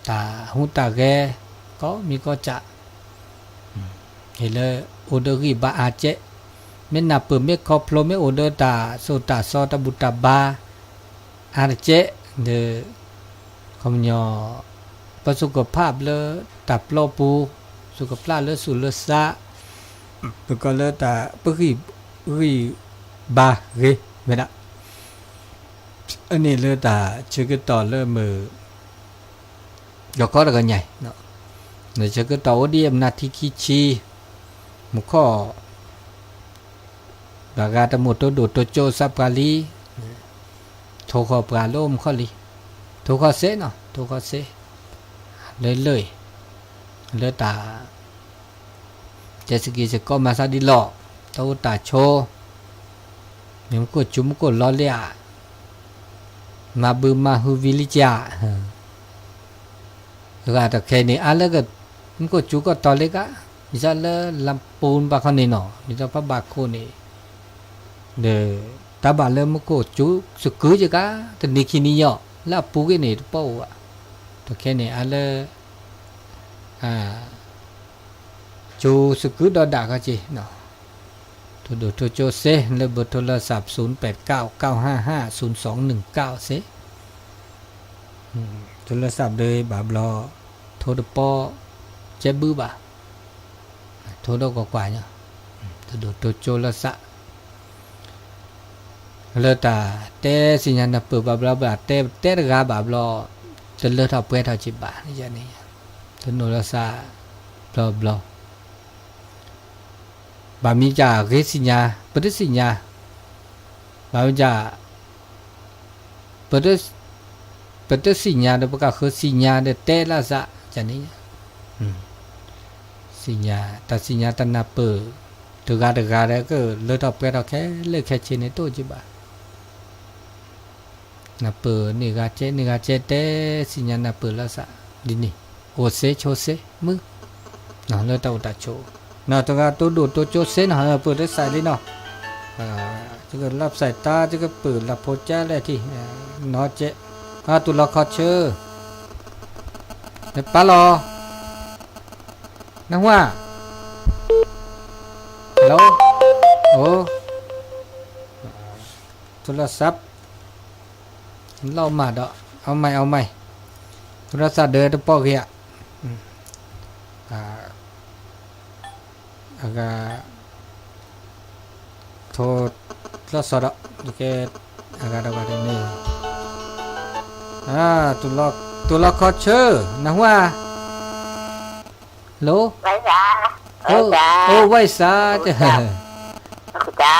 ตาหุตาแกก็มีก็จะเห็นเลยโอเดอรีบาอาเจไม่นับเปิดไม่ครบพลไม่โอเดอร์ตาโซตาซอตาบุตาบาอาเจเดคำยอประสุขภาพเลยตับโลปูสุขภาพเลยสุลซาแล้วก็เลยตาปรีบาเรไม่ได้อันนี้เลยตาเชื่อต่อเลยมือเราก็ได้กันใหญ่เนาะเดี๋ยวจะต่อดีมนาทีคิชีมุข้อบากาตมุตโตโดโตโจซับกาลีโทขอปราโลมข้อลีโทขอเสเนาะโทขอเสเลยตาเจสกีจะก็มาซาดิหลอกเต้าตาโชเนี่ยมันก็จุ่มก็ล้อเลียมาบืมมาฮูวิลิจาก็แต่แค่นี้อะไรก็มันก็จุก็ต่อเลยก็มิใช่เลยลำปูนบางคนนี่เนาะมิใช่พระบาคนนี่เด้อตาบาเลยมันก็จุสุกุจก็แต่นี่ขี้นี่เนาะแล้วปูกินี่เป้าอ่ะแต่แค่นี้อะไรจูสุกุดอดาก็จีเนาะตัวดูตัวโจเซเลยเบอร์โทรศัพท์0899550219เซโทรศัพท์เลยบาบลอโทรปอเจ็บบื้อบ่าโทรดอกกว่าเนี่ยตัวดูตัวโจรสะเลยตาเต้สิญญาณเปิดบาบลอบาเต้กาบาบลอจะเลือดเท่าเพื่อเท่าจิบบานี่จะนี่ตัวโนรสะบลอบามีจ่าเกสิญญาปฏิสิญญาบามีจ่าปฏิสิญญาเดี๋ยวประกาศคือสิญญาเดี๋ยวเตละซะจะนี้สิญญาแต่สิญญาตันนาเปิดถึงการแล้วก็เลือดออกไปเราแค่เลือกแค่เชนในตัวจิบะนาเปิดนี่กาเจเตสิญญานาเปิดละซะดินี่โอเซโชเซมึงน่ะเลือดตาโชน่ะตัวดูตัวโจเซน่ะเปิดได้ใส่เลยเนาะจะก็รับสายตาจะก็เปิดรับโพจ้าแหละที่นอเจตุลาคอเชอร์เดี๋ยวป้ารอนังว่าฮัลโหลโอ้โทรศัพท์เรามาดอกเอาใหม่โทรศัพท์เดินตัวปอกเหี้ยโทรศัพท์โอเคagak ini tulak koce nah wah loไว้ซาจ้ะเจ้า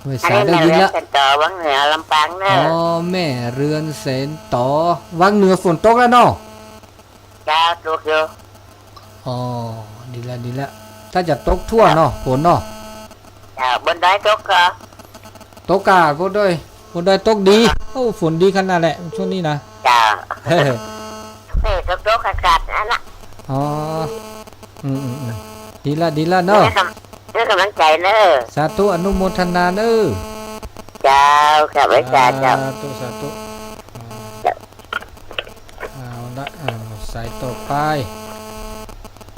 ไว้ซาได้ยินละ ต่อวังเหนือลำปางเนอะ แม่เรือนเสนต่อวังเหนือฝนตกแล้วเนาะ เจ้า ตกอยู่ อ๋อดีแล้วดีแล้วถ้าจะตกทั่วเนาะฝนเนาะ เจ้าบนดอยตกก็ ตกกาดพวกด้วยพวกด้วยตกดีโอ้ฝนดีขนาดแหละช่วงนี้นะ เจ้า เฮ้ย ตกขาดนั่นน่ะ อ๋อดีละดีละเนาะ นี่กำลังใจเนอะ สาธุอนุโมทนาเด้อ เจ้าครับไว้จ้าเจ้า สาธุเอาละใส่ต่อไป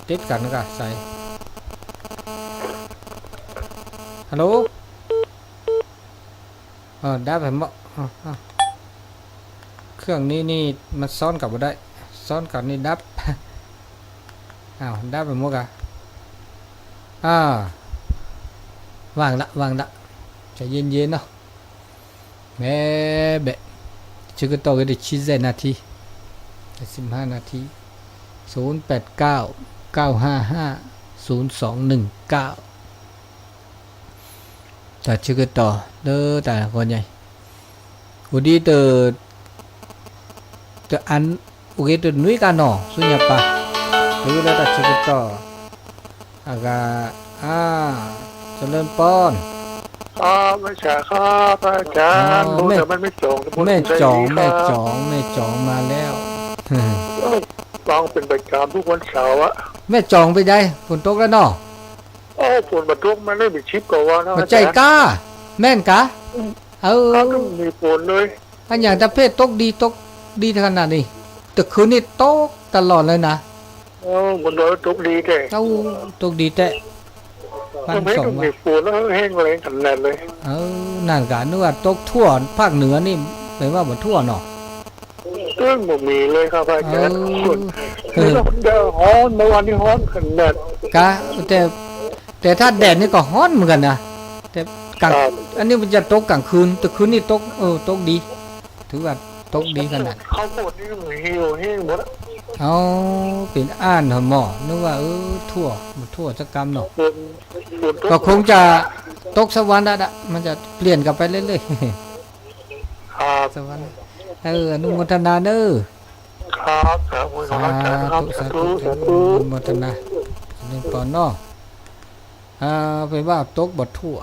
ติดกันนะกะใส่ฮัลโหลได้แบบมั้งเครื่องนี้นี่มันซ้อนกับบ่ได้ซ้อนกับนี่ดับอ้าวดับแบบมั้งกะวางละใจเย็นๆเนาะแม่เบะชื่อก็ต่อกันได้10 นาที15 นาที0899550219แต่ชื่อก็ต่อเด้อแต่ละคนใหญ่วันนี้เตออันโอเคเตอนุ้ยกันเนาะสุญญาปะเดี๋ยวเราตัดชื่อก็ต่ออากาเจริญป้อน ไม่ใช่ครับอาจารย์รู้แต่มันไม่จอง แม่จองมาแล้ว ลองเป็นประจำทุกวันเสาร์อะ แม่จองไปได้ฝนตกแล้วเนาะ ฝนมาทุกมันไม่มีชิปก่อนนะ มาใจกล้าแม่นกะก็มีฝนเลย อันอย่างตะเพศตกดีขนาดนี้แต่คืนนี้ตกตลอดเลยนะ บนดอยตกดีแต่ ตกดีแต่บ้าน ไม่ สอง ต้อง วั มี น ฝนแล้วแห้งอะไรขนาดเลย นั่นกะนึกว่าตกทั่วภาคเหนือนี่แปลว่าบ่ทั่วเนาะ เรื่องบ่มีเลยครับอาจารย์เดี๋ยวฮ้อนเมื่อวานนี้ฮ้อนขนาด กะแต่ถ้าแดดนี่ก็ฮ้อนเหมือนกันนะแต่กลางอันนี้มันจะตกกลางคืนแต่คืนนี่ตกตกดีถือว่าตกดีขนาด เขาปวดนี่มันหิวแห้งหมด เอาเป็นอ่านหมอนึกว่าทั่วสักกรรมเนาะก็คงจะตกสวรรค์ละมันจะเปลี่ยนกลับไปเรื่อยๆสวรรค์อนุโมทนาเด้อ ครับสาธุ สาธุอนุโมทนาเรื่องปอนเนาะเป็นว่าตกบททั่ว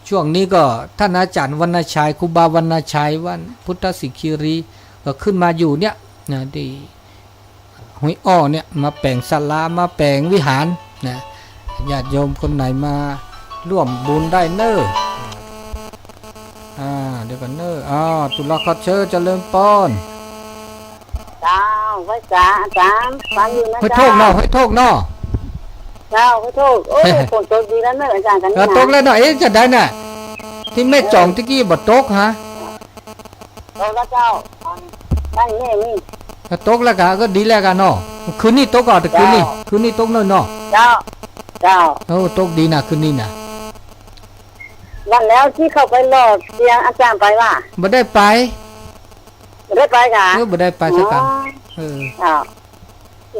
ช่วงนี้ก็ท่านอาจารย์วรรณชัยครูบาวรรณชัยวันพุทธสิคิรีก็ขึ้นมาอยู่เนี่ยนะดีหวยอ้อเนี่ยมาแปลงศาลามาแปลงวิหารนะญาติโยมคนไหนมาร่วมบุญได้เนอเดี๋ยวกันเนอตุลาคอเชอเจริญป้อน เจ้าไว้จ้าอาจารย์ฟังอยู่นะ ให้โท เจ้า ษเนาะให้โทษเนาะ เจ้าไว้โทษโอ้ยฝนตกดีแล้วเนอะอาจารย์กันนี่ ตก นะ แล้วเนาะจะได้น่ะที่แม่จองตะกี้บ่ตกฮะ ตกแล้วเจ้าบ้านนี่นี่ ถ้าตกแล้วก็ดีแล้วกันเนาะคืนนี้ตกก่อนแต่คืนนี้ตกน้อยเนาะ เจ้า ตกดีนะคืนนี้นะ วันแล้วที่เข้าไปรอเตียงอาจารย์ไปว่า บ่ได้ไป ไม่ได้ไปกะ บ่ได้ไปสักกัน อ้าว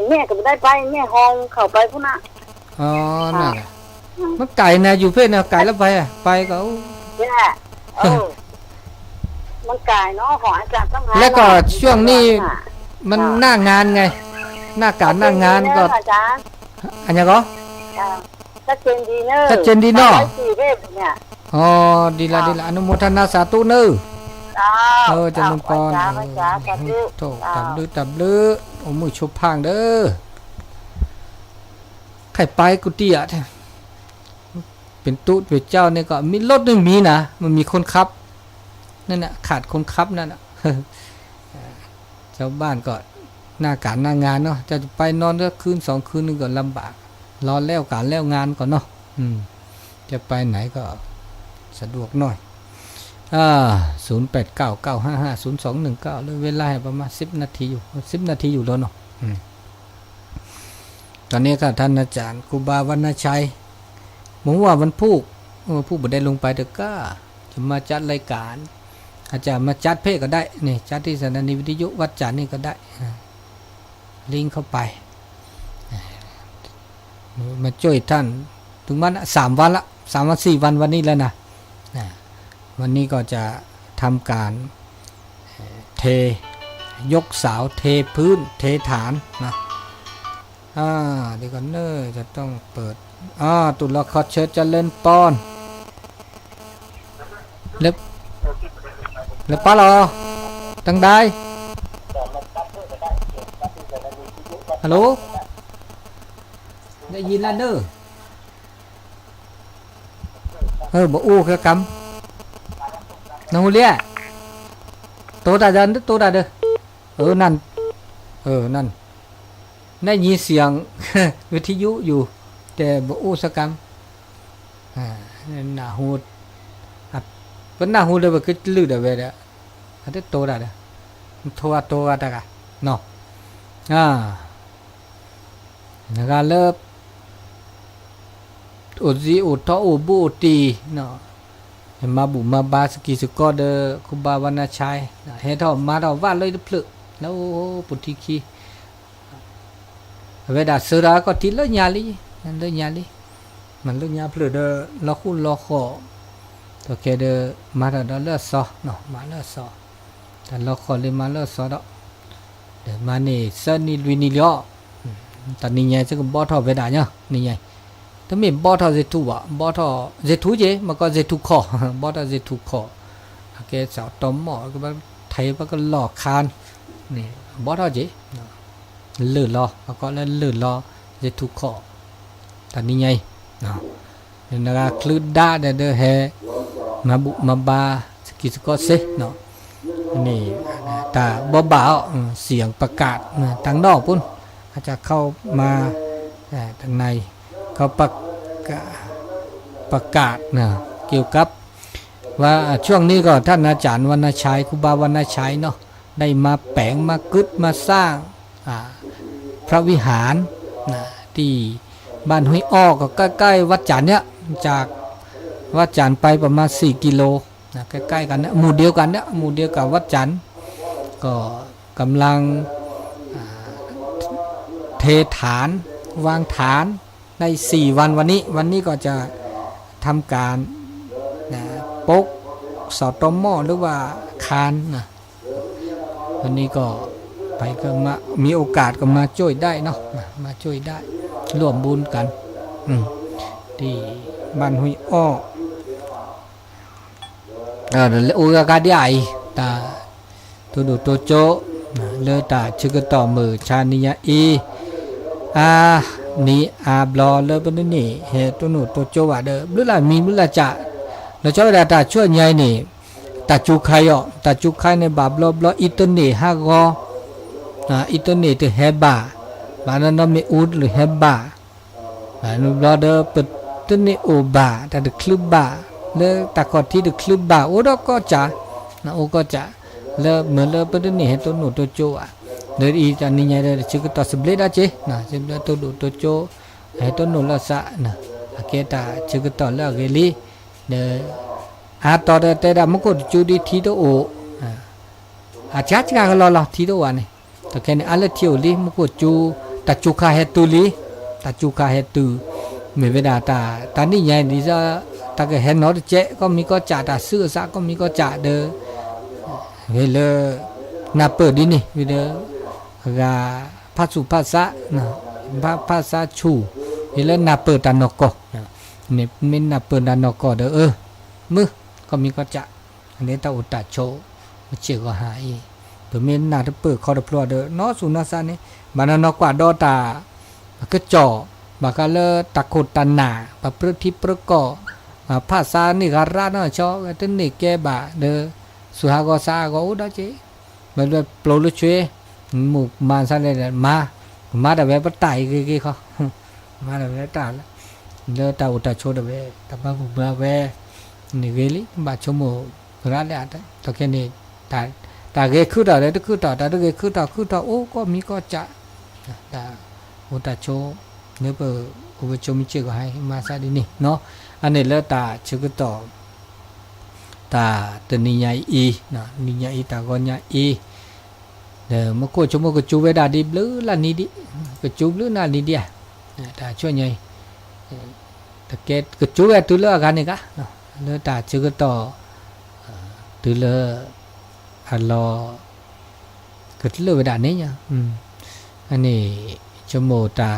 แม่ก็ไม่ได้ไปแม่ห้องเข้าไปพุ่นน่ะ นั่นมันไก่นะอยู่เพศนะไก่แล้วไปก็ แม่มันกายเนาะของอาจารย์ต้องหา แล้วก็ช่วงนี้มันหน้างานไงหน้าการหน้างานก็ อาจารย์ อันยังก็ ชัดเจนดีเนอะ ชัดเจนดีเนาะ สี่เทพเนี่ย ดีละอนุโมทนาสาธุเนอจะมึงปอนโตตับลือโอ้มือชุบพางเด้อใครไปกุฏิอ่ะเป็นตู้เป็นเจ้าเนี่ยก็มีรถนึงมีนะมันมีคนขับนั่นน่ะขาดคนขับนั่นน่ะชาวบ้านก็หน้าการหน้างานเนาะจะไปนอนก็คืน2 คืนนึงก็ลำบากรอแล้วการแล้วงานก่อนเนาะจะไปไหนก็สะดวกหน่อย0899550219เลยเวลาประมาณ10 นาทีอยู่10 นาทีอยู่แล้วเนาะตอนนี้ก็ท่านอาจารย์ครูบาวรรณชัยผมว่าวันผู้บ่ได้ลงไปเด็กก็จะมาจัดรายการอาจจะมาจัดเพศก็ได้นี่จัดที่สถานีวิทยุวัดจันทร์นี่ก็ได้ลิงก์เข้าไปมาช่วยท่านถึงวัน3 วันละ3 วัน 4 วันวันนี้แล้วนะวันนี้ก็จะทำการเทยกเสาเทพื้นเทฐานนะ เดี๋ยวก่อนเนอจะต้องเปิดตุลาคอเชิญจะเล่นปอนเล็บป้าหรอตั้งได้ฮัลโหลได้ยินแล้วเนอบ่อู้แค่กำน้องเลี้ยโตตาจันโตตาเด้อนั่นนั่นได้ยินเสียง วิทยุอยู่แต่บ่อู้สักกำหน้าหูเป็นหน้าหูเลยว่าก็ลืดเอาไว้เด้ออันนี้โตตาเด้อโตตากะเนาะนะครับเลิฟอุจิอุทออุบุอุตีเนาะมาบุมาบาสกิสกอเดคุบาวานาชัยเฮทอมาเราว่าเลยพลึกแล้วปุถิคีเวลาเสือก็ติเลญาลีนั่นเลญาลีมันเลญาพลึกเดละคุณละขอตัวแกเดมาเราเลือดซอเนาะมาเลือดซอแต่ละขอเลยมาเลือดซอดอกเดี๋ยวมานี่เซนิลวินิลตอนนี้ไงจะก็บอทอเวดาเนี่ยนี่ไงถ้ามีบอทอเจตุวะบอทอเจตุเจมันก็เจตุคอบอทอเจตุคอโอเคสาวต้มหม้อก็มาไทยมันก็หลอกคานนี่บอทอเจเลื่อนรอแล้วก็เลื่อนรอเจตุคอตอนนี้ไงเนาะนี่นะครับคลื่นด้าเดอเฮมาบุมาบาสกิสก็เซเนาะนี่แต่บ่าวเสียงประกาศทางนอกปุ่นอาจจะเข้ามาทางในเขาประกาศนะเกี่ยวกับว่าช่วงนี้ก็ท่านอาจารย์วรรณชัยครูบาวรรณชัยเนาะได้มาแปลงมากึดมาสร้างพระวิหารนะที่บ้านห้วยอ้อก็ใกล้ๆวัดจันทร์เนี่ยจากวัดจันทร์ไปประมาณ4 กิโลนะใกล้ๆกันเนี่ยหมู่เดียวกันเนี่ยหมู่เดียวกับวัดจันทร์ก็กำลังเทฐานวางฐานใน4 วันวันนี้ก็จะทำการปกสอดตอมหม้อหรือว่าคานนะวันนี้ก็ไปก็มามีโอกาสก็มาช่วยได้เนาะมาช่วยได้ร่วมบุญกันที่บ้านห้วยอ้อโอกาสใหญ่ตาตัวดูตัวโจเลอตาชื่อก็ต่อมือชานิยาอีนี่บลอเลอเป็นนี่เฮตัวหนูตัวโจวะเด้อบุลามีบุลาจะเราช่วยได้ตาช่วยยัยนี่ตาจุกไข่ตาจุกไข่ในบาบลอบลออิตนี่ฮากออิตนี่ตัวเฮบาบานันมีอูดหรือเฮบาบานุบลอเด้อเปิดตัวนี่โอบาตาเดคลุบบาเลอตากอที่เดคลุบบาโอดก็จะโอก็จะเลอเหมือนเลอเป็นนี่เฮตัวหนูตัวโจวะdari janinya dari cerita sebelah aja nah sebelah tu tu jo itu nula sa nah kita cerita lah geli de atau de tidak mungkin judi tido o aja jika kalau lah tido ane tapi ni alat tiuli mungkin ju tak cuka hetuli tak cuka hetu membeda ta tani nya ni sa tak ke henor je ko mi ko cha ta su sa ko mi ko cha de vele na per di ni vele ga ภาษาภาษานะภาษาชูนี่แล้วนาเปิดตานกก็นี่มินนาเปิดตานกก็เด้อมือก็มีก็จะอันนี้ตาอุตตะโชมาเชื่อก็หายเปิดมินนาเปิดคอดพลอเด้อเนาะสุนัขสันนี่บานานะกว่าดอตาก็จ่อบากาเลตะโคตันนาปะพฤติประกอบภาษานี่การะเนาะชอตึนนี่แกบะเด้อสุหากอซาก็อุดาเจมันเลยโปรลุช่วยหมู่มาซะเลยมาแต่เว็บตายกี่เขามาแต่เว็บตายแล้วเลือดตาอุตตะโชดเว็บแต่บางบุบเว็บนี่เกลี่บาชโมร้านเลยอ่ะแต่แค่นี้แต่เกคือต่อเลยคือต่อแต่เกคือต่อโอ้ก็มีก็จะแต่อุตตะโชเนื้อเปออุปโชมิเชก็ให้มาซะดีนี่เนาะอันนี้เลือดตาชื่อก็ต่อตาตัวนิยายอีนะนิยายอีตาก็นิยายอีเดี๋ยวมาโคชมก็จูเวดาดิบหรือละนี่ดิก็จูหรือน่านี่ดิอ่ะแต่ช่วยไงแต่เกตก็จูเวตัวเลือกกันนี่กะเนาะเลือตาชื่อก็ต่อตัวเลือฮัลโหลก็ตัวเลือเวดานี่เนี่ยอันนี้ ชโมตา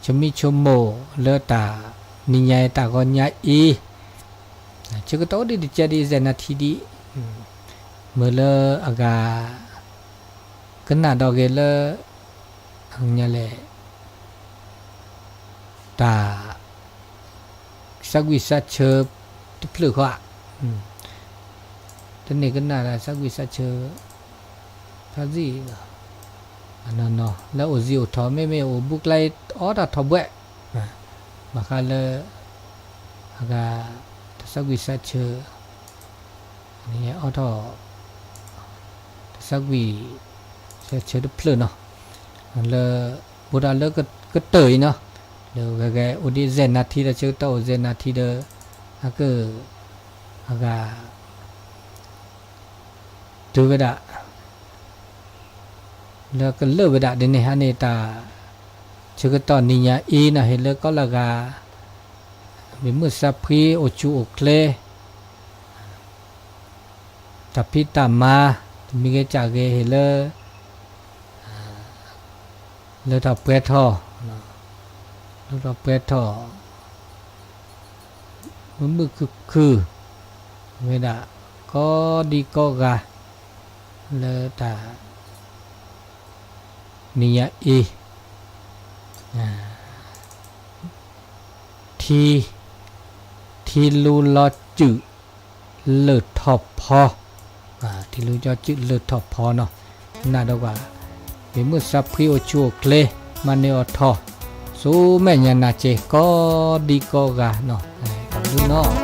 ชมิชโมเลตานิยายตาก็ญาอีชื่อก็ต้องดีjadi zenati di mula agak kena dogela hanya le ta sagwisa chep tu pleu kha tên này kena là sagwisa chep ta gì no la o zi o tho me o buk lai o da tho bwe ma kha le aga sagwisa chepนี่ออทอสักวีเชื่อเพลินเนาะแล้วบุตรแล้วก็เตยเนาะแล้วแกอุดิเซนนาทีเดเชื่อโตเซนนาทีเดอะก็อากาดูเวดาแล้วก็เลิกเวดาเดนฮาเนตาเชื่อตอนนี้เนี่ยอีนะเห็นแล้วก็ละกามีมือสับพีโอจูโอเคลtapi tama mi ke chage hele le ta pwe tho le ta pwe tho mu ku me da ko di ko ga le ta niya e thi lu lo chữ le thop pho thì lưu cho chữ lượt thọ phò nó là đâu cả với một sắp khi ở chùa kle mà nếu thọ số mẹ nhà nà chế có đi có gà nó cảm ơn nó